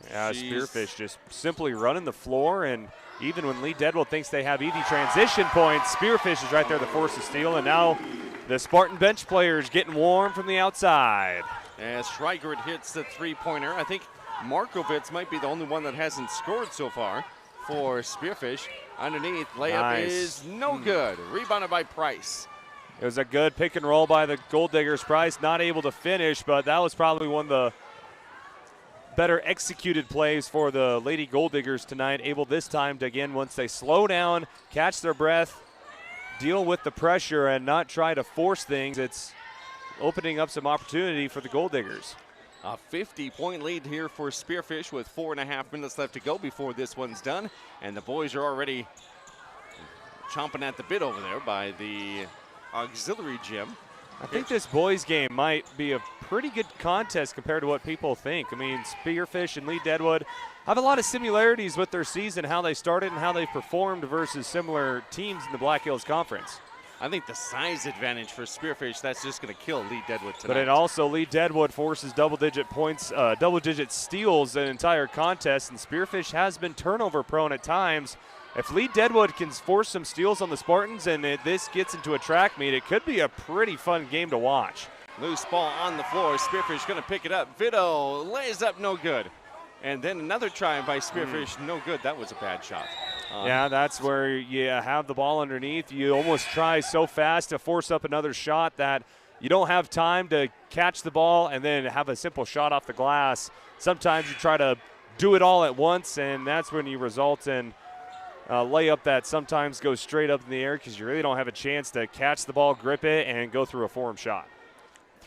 Yeah, Spearfish just simply running the floor, and even when Lead-Deadwood thinks they have easy transition points, Spearfish is right there to force the steal, and now the Spartan bench players getting warm from the outside. As Schweigert hits the three-pointer, I think Markovitz might be the only one that hasn't scored so far for Spearfish. Underneath, layup is no good. Rebounded by Price. It was a good pick and roll by the Gold Diggers. Price not able to finish, but that was probably one of the better executed plays for the Lady Gold Diggers tonight. Able this time to, again, once they slow down, catch their breath, deal with the pressure, and not try to force things. It's opening up some opportunity for the Gold Diggers. A 50-point lead here for Spearfish with 4.5 minutes left to go before this one's done. And the boys are already chomping at the bit over there by the auxiliary gym. I think this boys game might be a pretty good contest compared to what people think. I mean, Spearfish and Lead-Deadwood have a lot of similarities with their season, how they started and how they performed versus similar teams in the Black Hills Conference. I think the size advantage for Spearfish, that's just going to kill Lead-Deadwood tonight. But it also, Lead-Deadwood forces double-digit points, double-digit steals the entire contest, and Spearfish has been turnover-prone at times. If Lead-Deadwood can force some steals on the Spartans and this gets into a track meet, it could be a pretty fun game to watch. Loose ball on the floor. Spearfish going to pick it up. Vito lays up, no good. And then another try by Spearfish, no good. That was a bad shot. Yeah, that's where you have the ball underneath. You almost try so fast to force up another shot that you don't have time to catch the ball and then have a simple shot off the glass. Sometimes you try to do it all at once, and that's when you result in a layup that sometimes goes straight up in the air because you really don't have a chance to catch the ball, grip it, and go through a form shot.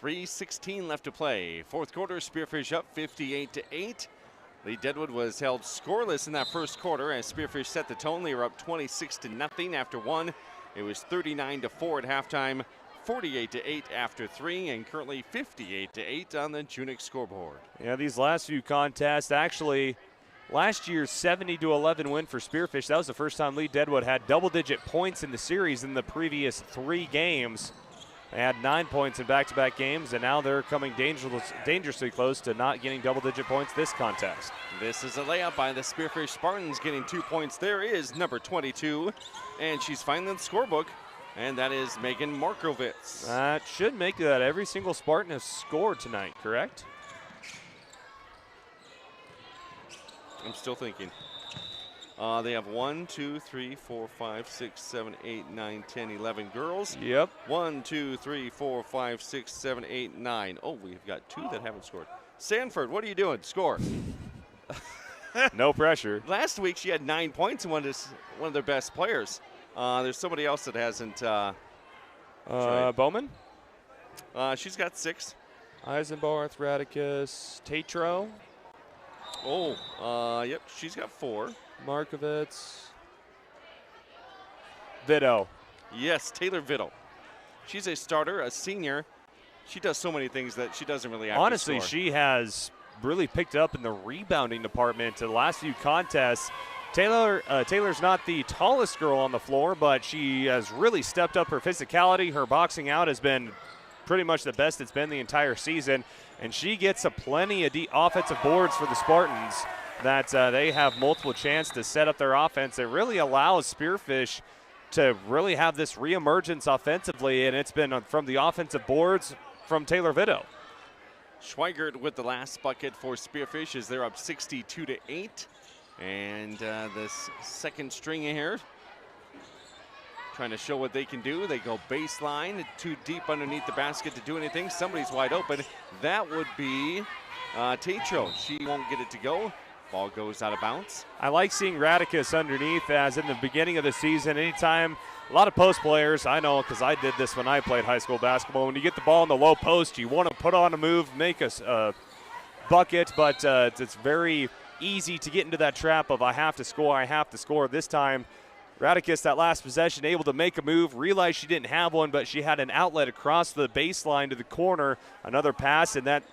3:16 left to play. Fourth quarter, Spearfish up 58-8. Lead-Deadwood was held scoreless in that first quarter as Spearfish set the tone. They were up 26-0 after one. It was 39-4 at halftime, 48-8 after three, and currently 58-8 on the Junick scoreboard. Yeah, these last few contests, actually, last year's 70-11 win for Spearfish, that was the first time Lead-Deadwood had double-digit points in the series in the previous 3 games. They had 9 points in back-to-back games, and now they're coming dangerously close to not getting double-digit points this contest. This is a layup by the Spearfish Spartans getting 2 points. There is number 22, and she's finally in the scorebook, and that is Megan Markovitz. That should make that every single Spartan has scored tonight, correct? I'm still thinking. They have 1, 2, 3, 4, 5, 6, 7, 8, 9, 10, 11 girls. Yep. 1, 2, 3, 4, 5, 6, 7, 8, 9. Oh, we've got 2 that haven't scored. Sanford, what are you doing? Score. No pressure. Last week she had 9 points and one of their best players. There's somebody else that hasn't. Bowman? She's got 6. Eisenbarth, Radicus, Tatro. Oh, yep, she's got 4. Markovitz. Vito. Yes, Taylor Vito. She's a starter, a senior. She does so many things that she doesn't really have Honestly, to score. she has really picked up in the rebounding department to the last few contests. Taylor's not the tallest girl on the floor, but she has really stepped up her physicality. Her boxing out has been pretty much the best it's been the entire season, and she gets a plenty of offensive boards for the Spartans that they have multiple chances to set up their offense. It really allows Spearfish to really have this reemergence offensively, and it's been from the offensive boards from Taylor Vito. Schweigert with the last bucket for Spearfish as they're up 62-8. And this second string here trying to show what they can do. They go baseline, too deep underneath the basket to do anything. Somebody's wide open. That would be Tatro. She won't get it to go. Ball goes out of bounds. I like seeing Radicus underneath, as in the beginning of the season, anytime a lot of post players, I know because I did this when I played high school basketball, when you get the ball in the low post, you want to put on a move, make a bucket, but it's very easy to get into that trap of I have to score. This time, Radicus, that last possession, able to make a move, realized she didn't have one, but she had an outlet across the baseline to the corner, another pass, and that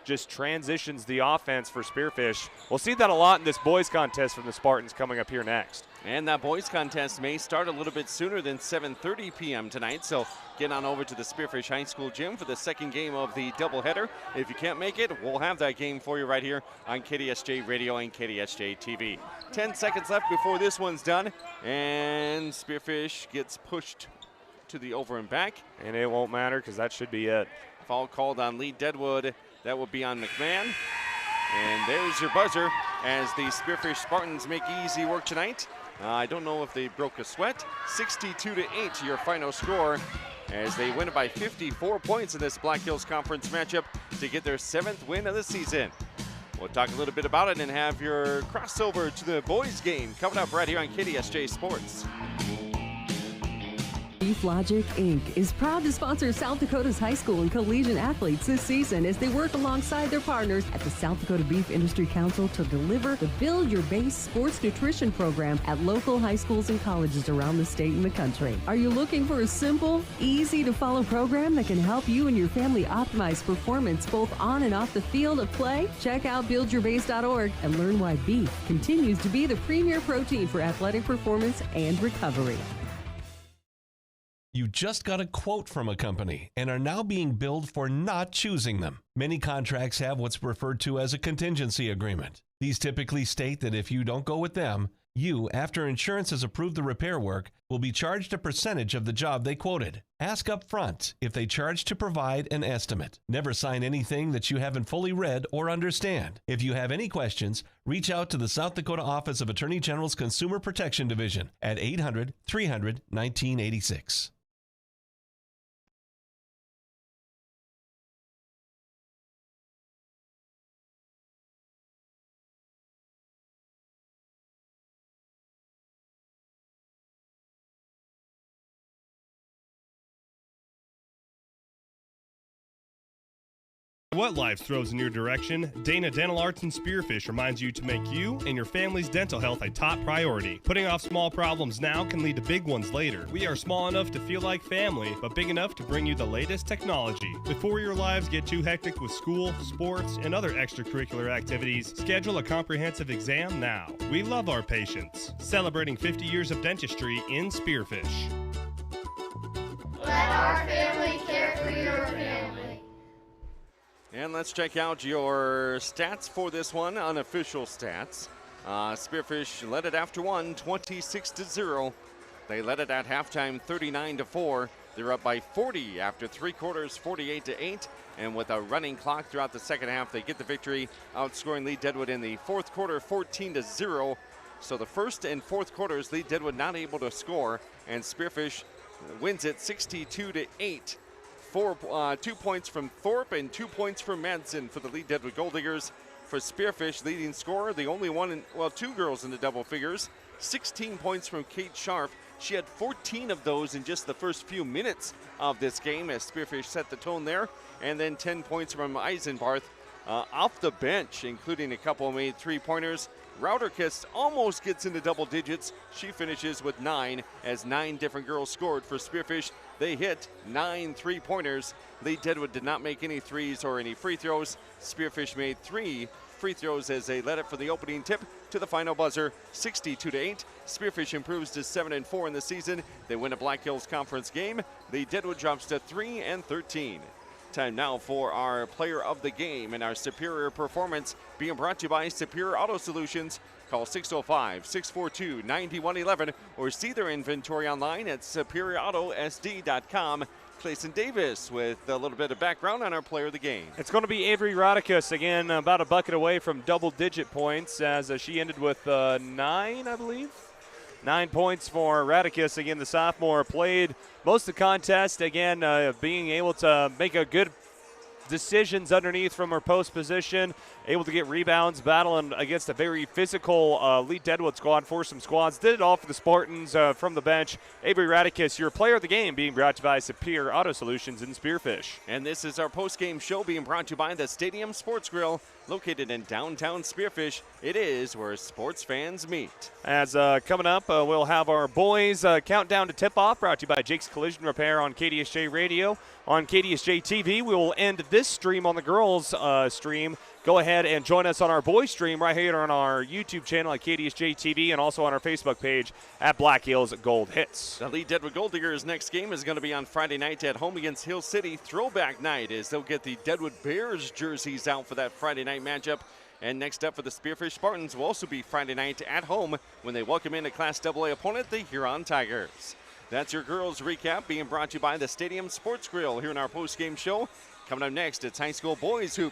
just transitions the offense for Spearfish. We'll see that a lot in this boys contest from the Spartans coming up here next. And that boys contest may start a little bit sooner than 7:30 p.m. tonight, so get on over to the Spearfish High School gym for the second game of the doubleheader. If you can't make it, we'll have that game for you right here on KDSJ Radio and KDSJ-TV. 10 seconds left before this one's done, and Spearfish gets pushed to the over and back. And it won't matter because that should be it. Foul called on Lead-Deadwood. That will be on McMahon. And there's your buzzer as the Spearfish Spartans make easy work tonight. I don't know if they broke a sweat. 62-8 your final score as they win it by 54 points in this Black Hills Conference matchup to get their 7th win of the season. We'll talk a little bit about it and have your crossover to the boys game coming up right here on KDSJ Sports. Beef Logic Inc. is proud to sponsor South Dakota's high school and collegiate athletes this season as they work alongside their partners at the South Dakota Beef Industry Council to deliver the Build Your Base Sports Nutrition Program at local high schools and colleges around the state and the country. Are you looking for a simple, easy-to-follow program that can help you and your family optimize performance both on and off the field of play? Check out buildyourbase.org and learn why beef continues to be the premier protein for athletic performance and recovery. You just got a quote from a company and are now being billed for not choosing them. Many contracts have what's referred to as a contingency agreement. These typically state that if you don't go with them, you, after insurance has approved the repair work, will be charged a percentage of the job they quoted. Ask up front if they charge to provide an estimate. Never sign anything that you haven't fully read or understand. If you have any questions, reach out to the South Dakota Office of Attorney General's Consumer Protection Division at 800-300-1986. What life throws in your direction, Dana Dental Arts and Spearfish reminds you to make you and your family's dental health a top priority. Putting off small problems now can lead to big ones later. We are small enough to feel like family, but big enough to bring you the latest technology. Before your lives get too hectic with school, sports, and other extracurricular activities, schedule a comprehensive exam now. We love our patients. Celebrating 50 years of dentistry in Spearfish. Let our family care for your family. And let's check out your stats for this one, unofficial stats. Spearfish led it after one, 26-0. They led it at halftime, 39-4. They're up by 40 after three quarters, 48-8. And with a running clock throughout the second half, they get the victory, outscoring Lead-Deadwood in the fourth quarter, 14-0. So the first and fourth quarters, Lead-Deadwood not able to score, and Spearfish wins it 62-8. 2 points from Thorpe and 2 points from Madsen for the Lead-Deadwood Gold Diggers. For Spearfish, leading scorer, the only one, two girls in the double figures. 16 points from Kate Scharf. She had 14 of those in just the first few minutes of this game as Spearfish set the tone there. And then 10 points from Eisenbarth off the bench, including a couple made three-pointers. Rauderkist almost gets into double digits. She finishes with 9 as 9 different girls scored for Spearfish. They hit 9 three-pointers. Lead-Deadwood did not make any threes or any free throws. Spearfish made 3 free throws as they led it for the opening tip to the final buzzer, 62-8. Spearfish improves to 7-4 in the season. They win a Black Hills Conference game. Lead-Deadwood drops to 3-13. Time now for our player of the game and our superior performance being brought to you by Superior Auto Solutions. Call 605-642-9111 or see their inventory online at superioroutosd.com. Clayson Davis with a little bit of background on our player of the game. It's going to be Avery Rodicus again, about a bucket away from double-digit points as she ended with 9, I believe. 9 points for Radicus. Again, the sophomore played most of the contest. Again, being able to make a good decisions underneath from her post position, able to get rebounds, battling against a very physical Lead-Deadwood squad, for some squads. Did it all for the Spartans from the bench. Avery Radicus, your player of the game, being brought to you by Superior Auto Solutions in Spearfish. And this is our post-game show being brought to you by the Stadium Sports Grill, located in downtown Spearfish. It is where sports fans meet. As coming up, we'll have our boys countdown to tip-off, brought to you by Jake's Collision Repair on KDSJ Radio. On KDSJ-TV, we will end this stream on the girls' stream. Go ahead and join us on our boys' stream right here on our YouTube channel at KDSJ-TV and also on our Facebook page at Black Hills Gold Hits. The Lead-Deadwood Gold Diggers' next game is going to be on Friday night at home against Hill City. Throwback night as they'll get the Deadwood Bears jerseys out for that Friday night matchup. And next up for the Spearfish Spartans will also be Friday night at home when they welcome in a Class AA opponent, the Huron Tigers. That's your girls recap being brought to you by the Stadium Sports Grill here in our post-game show. Coming up next, it's high school boys hoop.